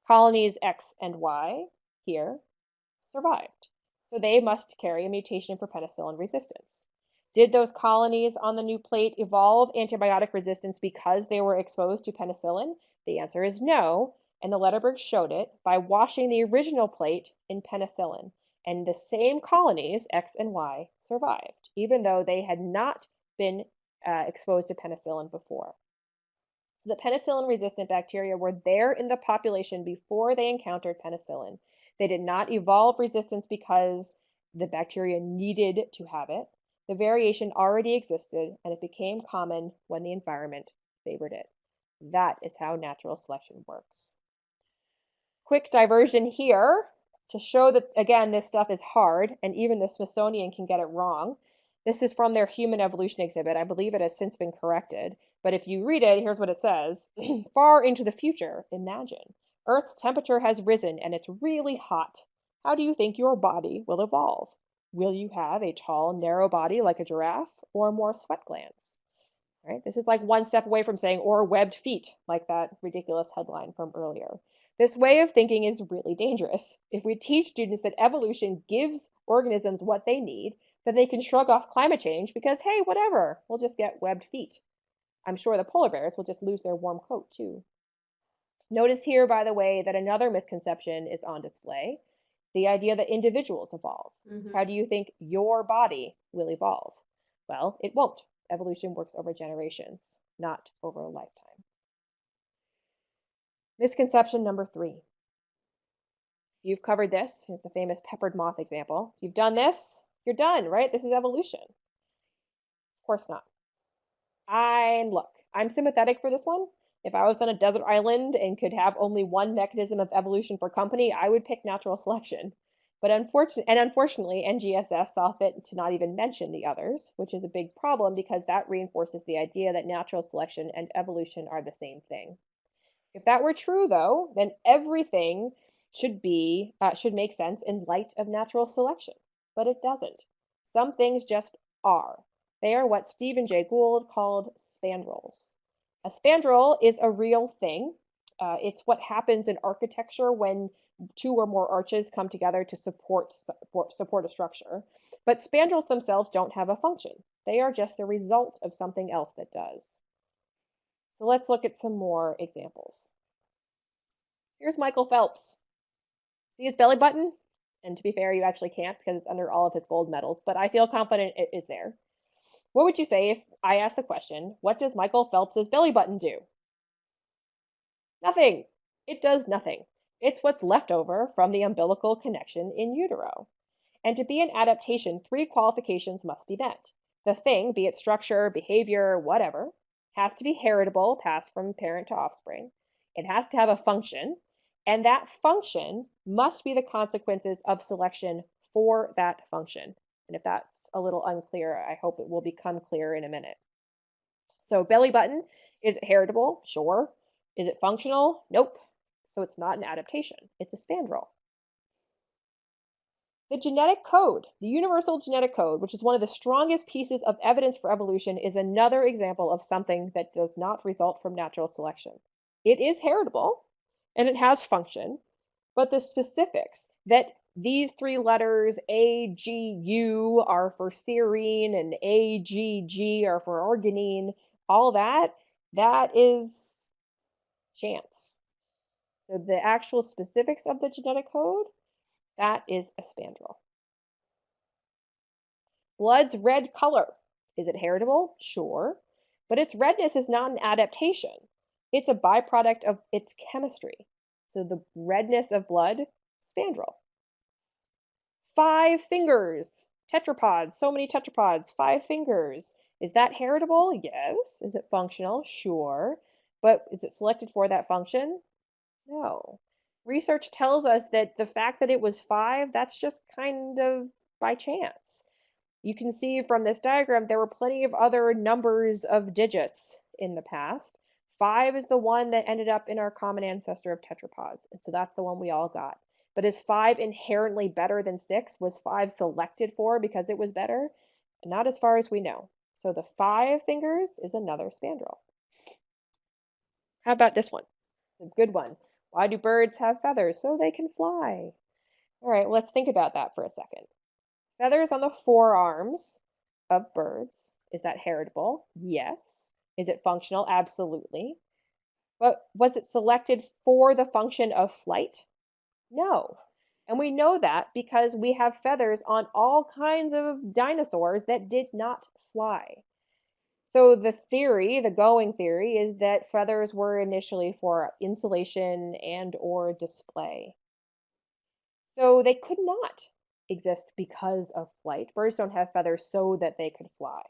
Colonies X and Y here survived, so they must carry a mutation for penicillin resistance. Did those colonies on the new plate evolve antibiotic resistance because they were exposed to penicillin? The answer is no, and the Letterberg showed it by washing the original plate in penicillin, and the same colonies, X and Y, survived, even though they had not been exposed to penicillin before. So the penicillin-resistant bacteria were there in the population before they encountered penicillin. They did not evolve resistance because the bacteria needed to have it. The variation already existed, and it became common when the environment favored it. That is how natural selection works. Quick diversion here to show that, again, this stuff is hard, and even the Smithsonian can get it wrong. This is from their human evolution exhibit. I believe it has since been corrected. But if you read it, here's what it says. Far into the future, imagine. Earth's temperature has risen and it's really hot. How do you think your body will evolve? Will you have a tall, narrow body like a giraffe or more sweat glands? Right? This is like one step away from saying, or webbed feet, like that ridiculous headline from earlier. This way of thinking is really dangerous. If we teach students that evolution gives organisms what they need, then they can shrug off climate change because, hey, whatever, we'll just get webbed feet. I'm sure the polar bears will just lose their warm coat too. Notice here, by the way, that another misconception is on display, the idea that individuals evolve. How do you think your body will evolve? Well, it won't. Evolution works over generations, not over a lifetime. Misconception number 3. You've covered this. Here's the famous peppered moth example. You've done this, you're done, right? This is evolution. Of course not. Look, I'm sympathetic for this one. If I was on a desert island and could have only one mechanism of evolution for company, I would pick natural selection. But unfortunately, NGSS saw fit to not even mention the others, which is a big problem because that reinforces the idea that natural selection and evolution are the same thing. If that were true, though, then everything should make sense in light of natural selection. But it doesn't. Some things just are. They are what Stephen Jay Gould called spandrels. A spandrel is a real thing. It's what happens in architecture when two or more arches come together to support a structure. But spandrels themselves don't have a function. They are just the result of something else that does. So let's look at some more examples. Here's Michael Phelps. See his belly button? And to be fair, you actually can't because it's under all of his gold medals, but I feel confident it is there. What would you say if I asked the question, what does Michael Phelps's belly button do? Nothing. It does nothing. It's what's left over from the umbilical connection in utero. And to be an adaptation, three qualifications must be met. The thing, be it structure, behavior, whatever, has to be heritable, passed from parent to offspring. It has to have a function, and that function must be the consequences of selection for that function. And if that's a little unclear, I hope it will become clear in a minute. So belly button, is it heritable? Sure. Is it functional? Nope. So it's not an adaptation. It's a spandrel. The genetic code, the universal genetic code, which is one of the strongest pieces of evidence for evolution, is another example of something that does not result from natural selection. It is heritable and it has function, but the specifics that these three letters AGU are for serine and AGG are for arginine, all that, that is chance. So the actual specifics of the genetic code, that is a spandrel. Blood's red color. Is it heritable? Sure. But its redness is not an adaptation. It's a byproduct of its chemistry. So the redness of blood, spandrel. 5 fingers. Tetrapods. So many tetrapods. 5 fingers. Is that heritable? Yes. Is it functional? Sure. But is it selected for that function? No. Research tells us that the fact that it was 5, that's just kind of by chance. You can see from this diagram there were plenty of other numbers of digits in the past. 5 is the one that ended up in our common ancestor of tetrapods, and so that's the one we all got. But is 5 inherently better than 6? Was 5 selected for because it was better? Not as far as we know. So the 5 fingers is another spandrel. How about this one? It's a good one. Why do birds have feathers? So they can fly. All right, let's think about that for a second. Feathers on the forearms of birds. Is that heritable? Yes. Is it functional? Absolutely. But was it selected for the function of flight? No. And we know that because we have feathers on all kinds of dinosaurs that did not fly. So the theory, the going theory, is that feathers were initially for insulation and or display. So they could not exist because of flight. Birds don't have feathers so that they could fly.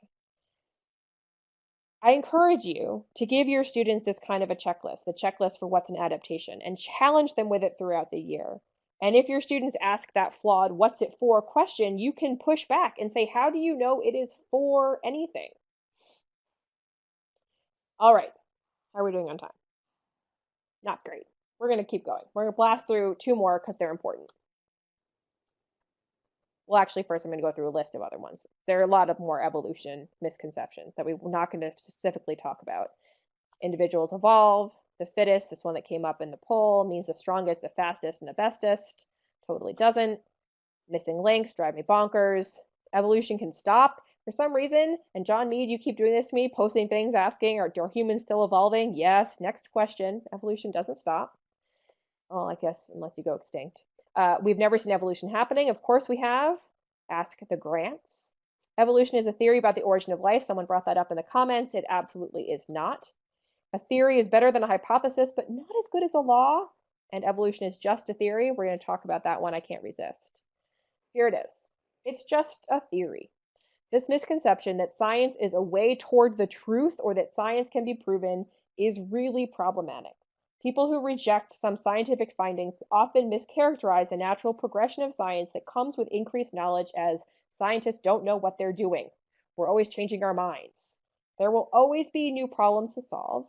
I encourage you to give your students this kind of a checklist, the checklist for what's an adaptation, and challenge them with it throughout the year. And if your students ask that flawed, what's it for question, you can push back and say, how do you know it is for anything? All right, how are we doing on time? Not great. We're going to keep going. We're going to blast through 2 more because they're important. Well, actually, first I'm going to go through a list of other ones. There are a lot of more evolution misconceptions that we're not going to specifically talk about. Individuals evolve, the fittest, this one that came up in the poll, means the strongest, the fastest, and the bestest. Totally doesn't. Missing links drive me bonkers. Evolution can stop for some reason. And John Mead, you keep doing this to me, posting things asking, are humans still evolving? Yes. Next question. Evolution doesn't stop. Well, I guess unless you go extinct. We've never seen evolution happening. Of course we have. Ask the grants. Evolution is a theory about the origin of life. Someone brought that up in the comments. It absolutely is not. A theory is better than a hypothesis, but not as good as a law. And evolution is just a theory. We're going to talk about that one. I can't resist. Here it is. It's just a theory. This misconception that science is a way toward the truth or that science can be proven is really problematic. People who reject some scientific findings often mischaracterize the natural progression of science that comes with increased knowledge as scientists don't know what they're doing. We're always changing our minds. There will always be new problems to solve.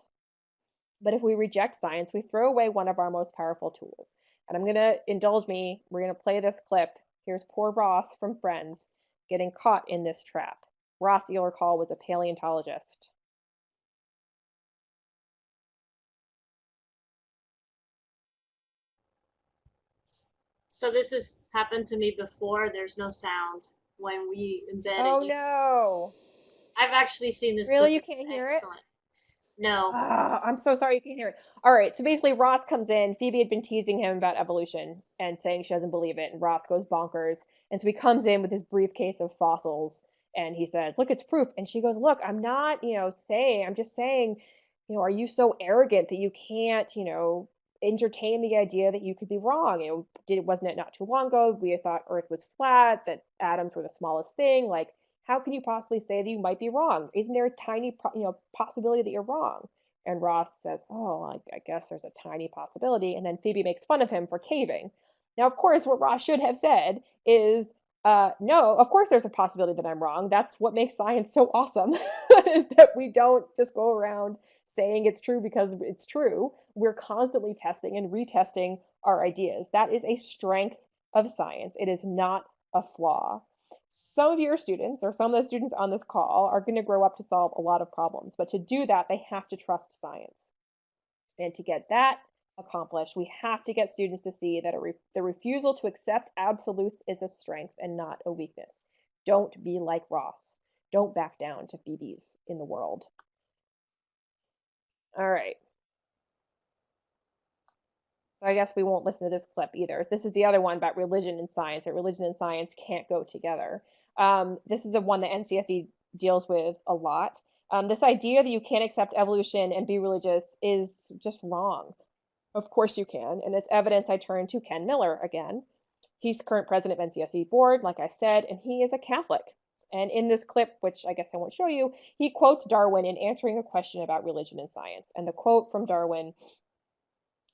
But if we reject science, we throw away one of our most powerful tools. And I'm going to indulge me. We're going to play this clip. Here's poor Ross from Friends getting caught in this trap. Ross, you'll recall, was a paleontologist. So this has happened to me before. There's no sound when we embed Oh it. no. I've actually seen this clip. Really? You It's can't hear it? excellent. No. Ah, I'm so sorry you can't hear it. All right, so basically Ross comes in. Phoebe had been teasing him about evolution and saying she doesn't believe it, and Ross goes bonkers. And so he comes in with his briefcase of fossils and he says, "Look, it's proof." And she goes, "Look, I'm not, saying, I'm just saying, are you so arrogant that you can't, entertain the idea that you could be wrong? Wasn't it not too long ago we thought Earth was flat, that atoms were the smallest thing? Like, how can you possibly say that you might be wrong? Isn't there a tiny, possibility that you're wrong?" And Ross says, "Oh, I guess there's a tiny possibility." And then Phoebe makes fun of him for caving. Now, of course, what Ross should have said is, no, of course there's a possibility that I'm wrong. That's what makes science so awesome, is that we don't just go around saying it's true because it's true. We're constantly testing and retesting our ideas. That is a strength of science. It is not a flaw. Some of your students, or some of the students on this call, are going to grow up to solve a lot of problems, but to do that, they have to trust science. And to get that accomplished, we have to get students to see that the refusal to accept absolutes is a strength and not a weakness. Don't be like Ross. Don't back down to Phoebes in the world. All right. So I guess we won't listen to this clip either. This is the other one about religion and science, that religion and science can't go together. This is the one that NCSE deals with a lot. This idea that you can't accept evolution and be religious is just wrong. Of course you can. And as evidence, I turn to Ken Miller again. He's current president of NCSE board, like I said, and he is a Catholic. And in this clip, which I guess I won't show you, he quotes Darwin in answering a question about religion and science. And the quote from Darwin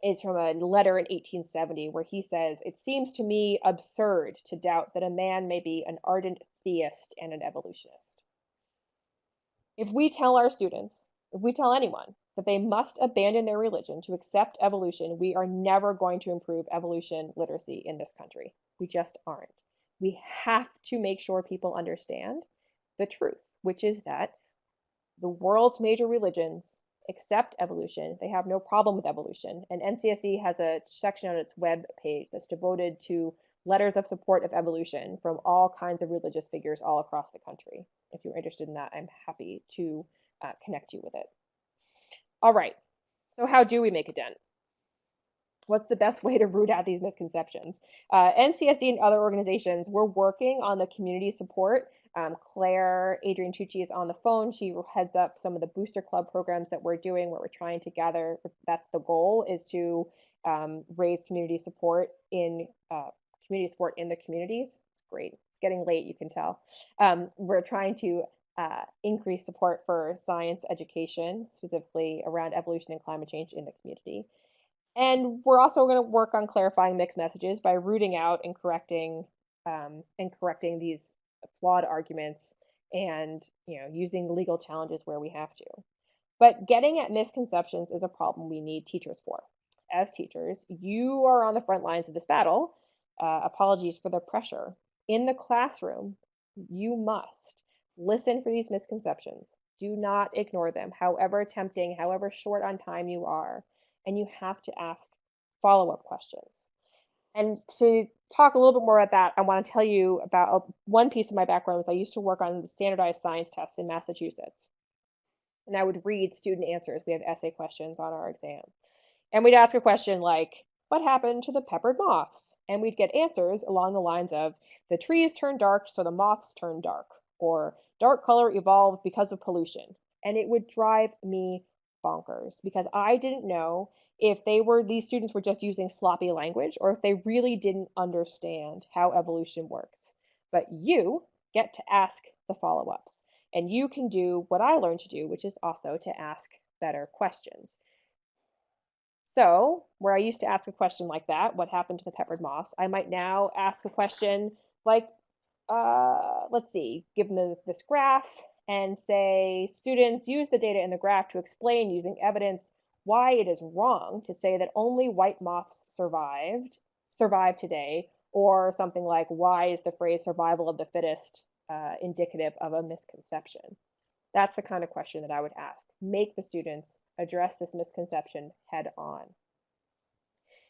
is from a letter in 1870 where he says, "It seems to me absurd to doubt that a man may be an ardent theist and an evolutionist." If we tell our students, if we tell anyone that they must abandon their religion to accept evolution, we are never going to improve evolution literacy in this country. We just aren't. We have to make sure people understand the truth, which is that the world's major religions accept evolution. They have no problem with evolution. And NCSE has a section on its web page that's devoted to letters of support of evolution from all kinds of religious figures all across the country. If you're interested in that, I'm happy to connect you with it. All right. So how do we make a dent? What's the best way to root out these misconceptions? NCSE and other organizations, we're working on the community support. Claire Adrian Tucci is on the phone. She heads up some of the booster club programs that we're doing, where we're trying to gather. That's the goal, is to raise community support in the communities. It's great. It's getting late, you can tell. We're trying to increase support for science education, specifically around evolution and climate change in the community. And we're also going to work on clarifying mixed messages by rooting out and correcting these flawed arguments, and using legal challenges where we have to. But getting at misconceptions is a problem we need teachers for. As teachers, you are on the front lines of this battle. Apologies for the pressure. In the classroom, you must listen for these misconceptions. Do not ignore them, however tempting, however short on time you are. And you have to ask follow-up questions. And to talk a little bit more about that, I want to tell you about one piece of my background. Was I used to work on the standardized science tests in Massachusetts. And I would read student answers. We have essay questions on our exam. And we'd ask a question like, what happened to the peppered moths? And we'd get answers along the lines of, the trees turned dark, so the moths turned dark, or dark color evolved because of pollution. And it would drive me bonkers because I didn't know if these students were just using sloppy language or if they really didn't understand how evolution works. But you get to ask the follow-ups, and you can do what I learned to do, which is also to ask better questions. So, where I used to ask a question like that, what happened to the peppered moths, I might now ask a question like, let's see, give them this graph and say, students, use the data in the graph to explain using evidence why it is wrong to say that only white moths survive today, or something like, why is the phrase survival of the fittest indicative of a misconception? That's the kind of question that I would ask. Make the students address this misconception head on.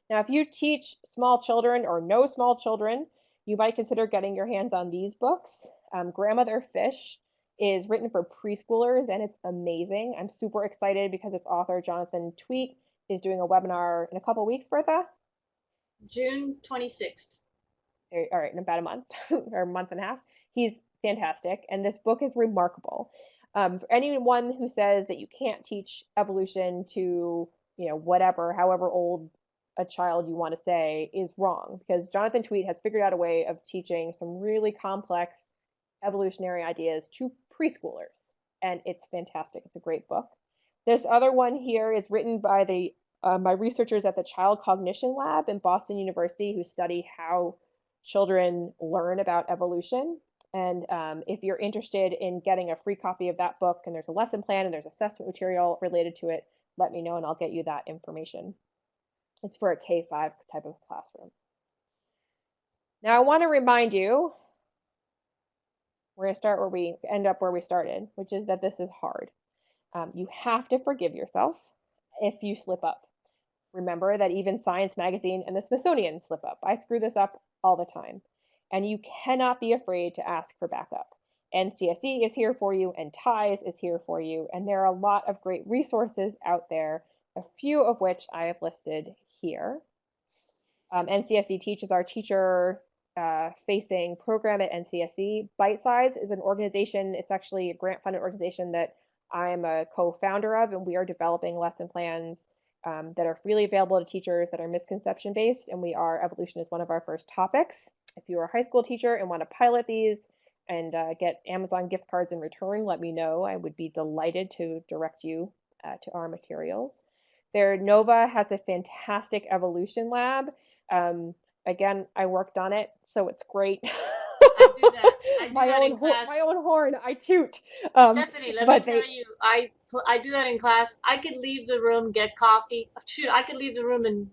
Now, if you teach small children or know small children, you might consider getting your hands on these books. Grandmother Fish is written for preschoolers and it's amazing. I'm super excited because its author, Jonathan Tweet, is doing a webinar in a couple weeks, Bertha. June 26th. All right, in about a month or a month and a half. He's fantastic, and this book is remarkable. For anyone who says that you can't teach evolution to, whatever, however old a child you want to say is wrong, because Jonathan Tweet has figured out a way of teaching some really complex evolutionary ideas to preschoolers, and it's fantastic. It's a great book. This other one here is written by the my researchers at the Child Cognition Lab in Boston University who study how children learn about evolution. And if you're interested in getting a free copy of that book, and there's a lesson plan and there's assessment material related to it, let me know and I'll get you that information. It's for a K-5 type of classroom. Now, I want to remind you, we're going to start where we end up where we started, which is that this is hard. You have to forgive yourself if you slip up. Remember that even Science Magazine and the Smithsonian slip up. I screw this up all the time. And you cannot be afraid to ask for backup. NCSE is here for you, and TIES is here for you, and there are a lot of great resources out there, a few of which I have listed here. NCSE Teach is our teacher facing program at NCSE. Bite Size is an organization, it's actually a grant funded organization that I am a co-founder of, and we are developing lesson plans that are freely available to teachers that are misconception based, and evolution is one of our first topics. If you are a high school teacher and want to pilot these and get Amazon gift cards in return, let me know. I would be delighted to direct you to our materials. Nova has a fantastic evolution lab. Again, I worked on it, so it's great. I do that. I do that in My class. own horn, I toot. Stephanie, let me But tell you, I do that in class. I could leave the room, get coffee. Shoot, I could leave the room and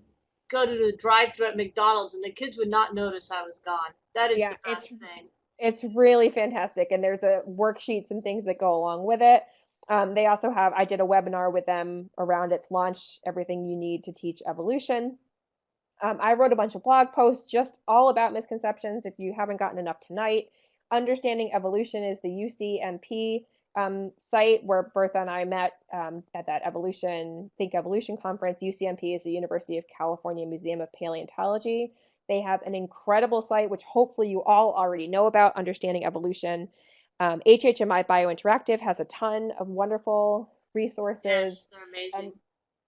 go to the drive-thru at McDonald's, and the kids would not notice I was gone. That is yeah, the best thing. it's really fantastic, and there's a worksheets and things that go along with it. They also I did a webinar with them around its launch, everything you need to teach evolution. I wrote a bunch of blog posts just all about misconceptions. If you haven't gotten enough tonight, Understanding Evolution is the UCMP site where Bertha and I met at that Think Evolution conference. UCMP is the University of California Museum of Paleontology. They have an incredible site, which hopefully you all already know about, Understanding Evolution. HHMI Biointeractive has a ton of wonderful resources. Yes, they're And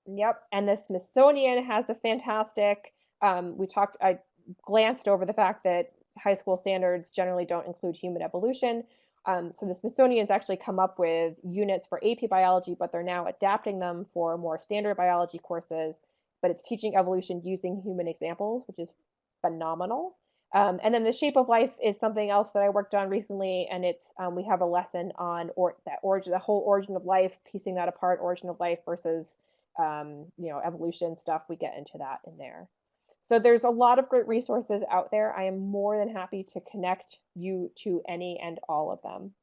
amazing. yep, and the Smithsonian has a fantastic. I glanced over the fact that high school standards generally don't include human evolution. So the Smithsonian's actually come up with units for AP biology, but they're now adapting them for more standard biology courses. But it's teaching evolution using human examples, which is phenomenal. And then the shape of life is something else that I worked on recently, and it's we have a lesson on the whole origin of life, piecing that apart, origin of life versus evolution stuff. We get into that in there. So there's a lot of great resources out there. I am more than happy to connect you to any and all of them.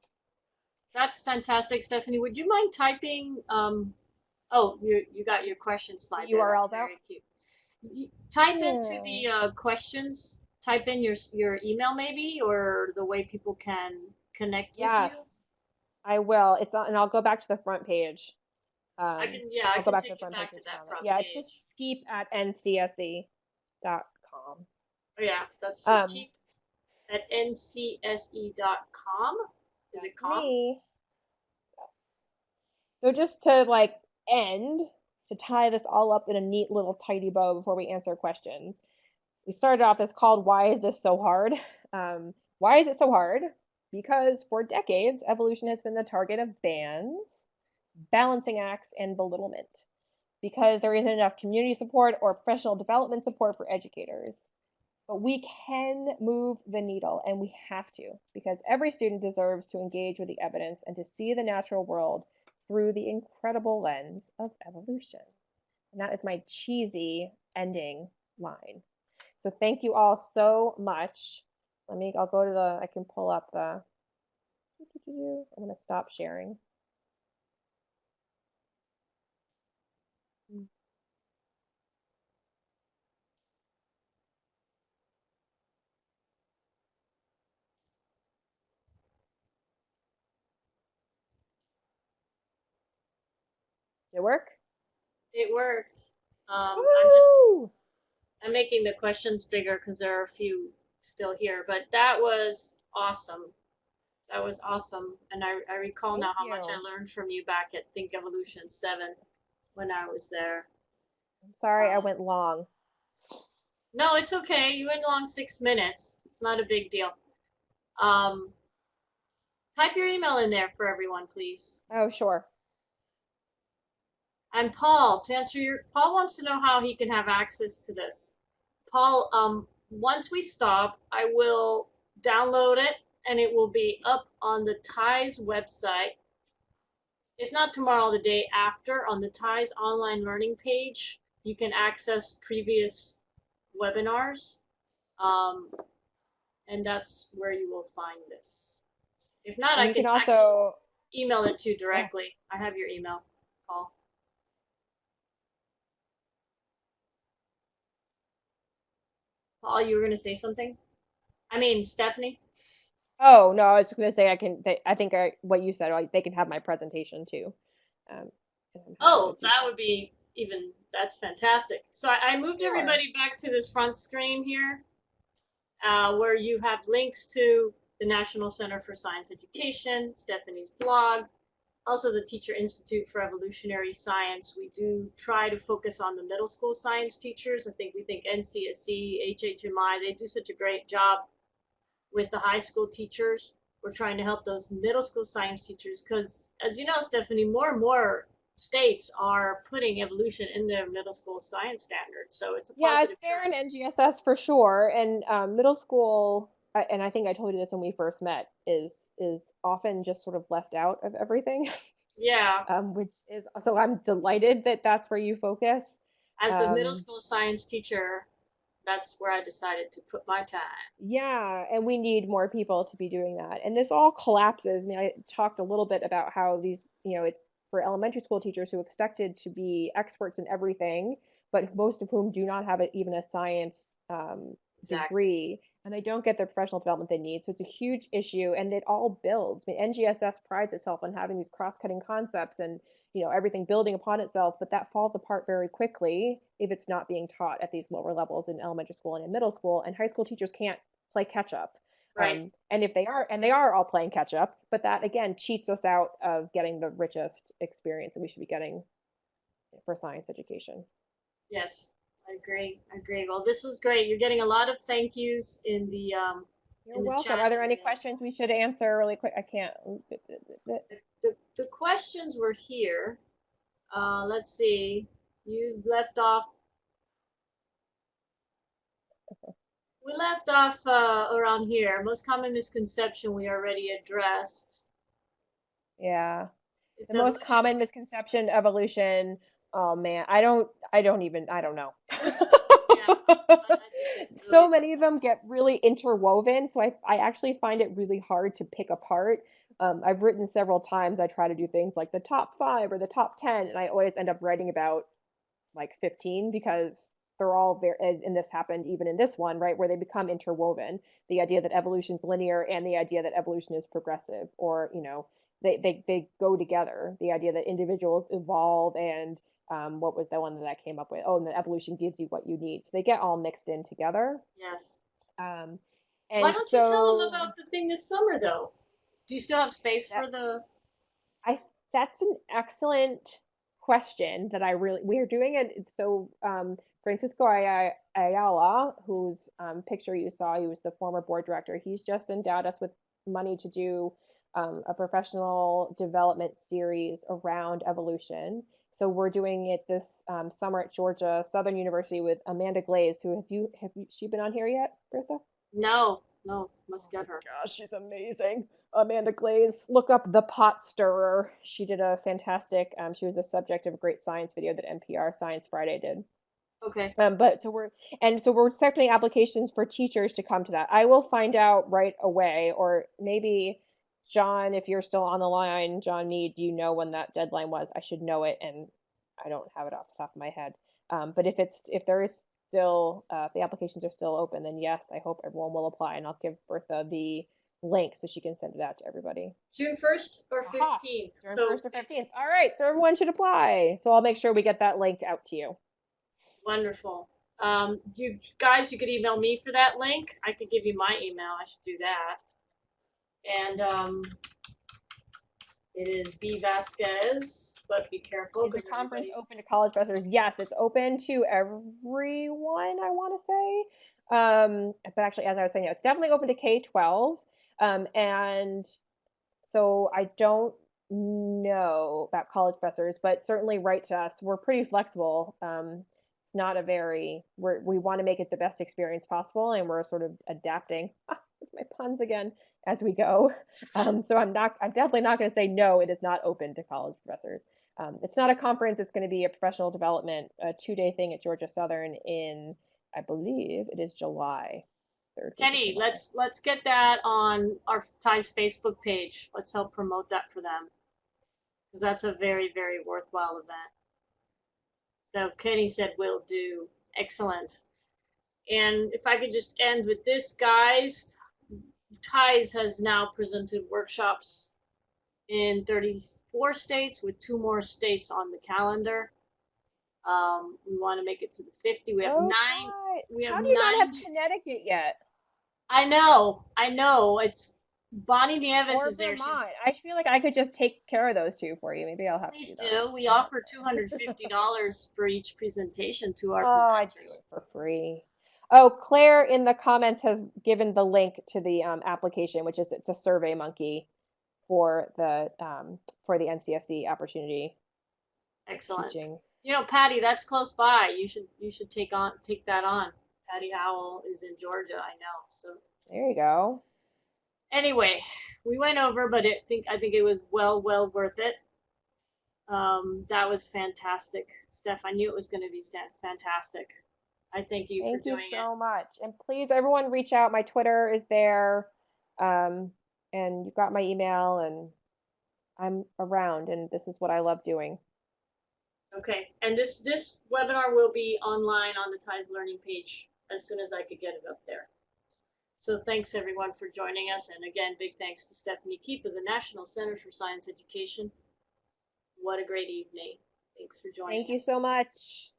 That's fantastic, Stephanie. Would you mind typing? Oh, you got your question The slide there. That's URLs out? very cute. Type into Yeah. the questions. Type in your email maybe, or the way people can connect with you. Yes, I will. It's on, and I'll go back to the front page. Yeah, I I'll go can back to take the you front page back to and that found it. front Yeah, it's page. just skeep@ncsc.com. Oh, yeah, that's so Um, keep at ncsE.com. Is it that's com? me. Yes. So just to end, to tie this all up in a neat little tidy bow before we answer questions, we started off this called Why is this so hard? Why is it so hard? Because for decades, evolution has been the target of bans, balancing acts, and belittlement. Because there isn't enough community support or professional development support for educators. But we can move the needle, and we have to, because every student deserves to engage with the evidence and to see the natural world through the incredible lens of evolution. And that is my cheesy ending line. So thank you all so much. I'll go to I can pull up I'm going to stop sharing. Did it work? It worked. I'm just Woo! I'm making the questions bigger because there are a few still here, but that was awesome. That was awesome, and I recall Thank now how much I you. learned from you back at Think Evolution 7 when I was there. I'm sorry I Um, went long. no, it's okay. You went along 6 minutes. It's not a big deal. Um, type your email in there for everyone, please. Oh, sure. And Paul, to answer your, Paul wants to know how he can have access to this. Paul, once we stop, I will download it and it will be up on the TIES website. If not tomorrow, the day after, on the TIES online learning page, you can access previous webinars, um, and that's where you will find this. If not, And I you can can actually also, email it to you yeah. directly. I have your email, Paul. Paul, you were going to say something? I mean, Stephanie? Oh, no, I was just gonna say I think what you said, like, they can have my presentation too. Um, and I'm happy to Oh, do that that. would be even, that's fantastic. So I moved Sure. everybody back to this front screen here, where you have links to the National Center for Science Education, Stephanie's blog, also the Teacher Institute for Evolutionary Science. We do try to focus on the middle school science teachers. We think NCSC, HHMI, they do such a great job with the high school teachers. We're trying to help those middle school science teachers because, as you know, Stephanie, more and more states are putting evolution in their middle school science standards. So it's a Yeah, it's positive there in trend. NGSS for sure. And middle school, and I think I told you this when we first met, is often just sort of left out of everything. Yeah, Which is so I'm delighted that that's where you focus. as a middle Um, school science teacher, that's where I decided to put my time. yeah, and we need more people to be doing that. And this all collapses. I mean, I talked a little bit about how these, it's for elementary school teachers who expected to be experts in everything, but most of whom do not have even a science Exactly. degree, and they don't get the professional development they need. So it's a huge issue, and it all builds. I mean, NGSS prides itself on having these cross-cutting concepts and everything building upon itself, but that falls apart very quickly if it's not being taught at these lower levels in elementary school and in middle school, and high school teachers can't play catch up. Right. And if they are, and they are all playing catch up, but that again cheats us out of getting the richest experience that we should be getting for science education. Yes, I agree. I agree. Well, this was great. You're getting a lot of thank yous You're in the welcome. chat Are there any area. questions we should answer really quick? I can't. The questions were here. Let's see. You left off. We left off around here. Most common misconception we already addressed. Yeah. If The most evolution, common misconception evolution. Oh man, I don't know. yeah, I think it really So many of them depends. get really interwoven, so I actually find it really hard to pick apart. I've written several times. I try to do things like the top five or the top 10, and I always end up writing about like 15 because they're all very, and this happened even in this one, right, where they become interwoven. The idea that evolution is linear and the idea that evolution is progressive, or, they go together. The idea that individuals evolve and what was the one that I came up with? Oh, and that evolution gives you what you need. So they get all mixed in together. Yes. Um, Why and don't you tell them so about the thing this summer, though? Do you still have space that for the? I that's an excellent question that I really we are doing it. So Francisco Ayala, whose picture you saw, he was the former board director. He's just endowed us with money to do a professional development series around evolution. So we're doing it this summer at Georgia Southern University with Amanda Glaze, who have you she been on here yet, Bertha? No, no, must Oh my get her. gosh, she's amazing. Amanda Glaze, look up The Pot Stirrer. She did a fantastic, she was the subject of a great science video that NPR Science Friday did. Okay. But so we're accepting applications for teachers to come to that. I will find out right away, or maybe John, if you're still on the line, John Mead, do you know when that deadline was? I should know it, and I don't have it off the top of my head. But if there is still if the applications are still open, then yes, I hope everyone will apply, and I'll give Bertha the link so she can send it out to everybody. June 1st or Aha, 15th. June So 1st or 15th. All right, so everyone should apply. So I'll make sure we get that link out to you. wonderful. You guys, you could email me for that link. I could give you my email. I should do that. And it is B Vasquez, but be careful Is the because conference everybody's. open to college professors? Yes, it's open to everyone, I want to say. But actually, as I was saying, it's definitely open to K-12. And so I don't know about college professors, but certainly write to us. We're pretty flexible. It's not a very, we want to make it the best experience possible, and we're sort of adapting. It's my puns again as we go. So I'm definitely not going to say no, it is not open to college professors. It's not a conference, it's going to be a professional development, a 2-day thing at Georgia Southern in, I believe it is July, third week of Kenny, July. let's get that on our Ty's Facebook page. Let's help promote that for them because that's a very worthwhile event. So Kenny said will do. Excellent. And if I could just end with this, guys, Ties has now presented workshops in 34 states with 2 more states on the calendar. We want to make it to the 50. We have Go nine. Ty. We have How do you not have 90. Connecticut yet? I know. It's Bonnie Nieves Or is there. Vermont? She's I feel like I could just take care of those two for you. Maybe I'll have to please do that. do. We offer $250 for each presentation to our Oh, I'd do presenters. it for free. Oh, Claire in the comments has given the link to the application, which is it's a Survey Monkey for the NCSC opportunity Excellent. teaching. You know, Patty, that's close by. You should take that on. Patty Howell is in Georgia, I know. So There you go. anyway, we went over, but I think it was well worth it. That was fantastic, Steph. I knew it was going to be fantastic. I thank you for Thank you doing it. so much. And please, everyone, reach out. My Twitter is there, um, and you've got my email, and I'm around, and this is what I love doing. Okay, and this webinar will be online on the Ties Learning page as soon as I could get it up there. So thanks everyone for joining us, and again, big thanks to Stephanie Keep of the National Center for Science Education. What a great evening. Thanks for Thank joining you us. so much.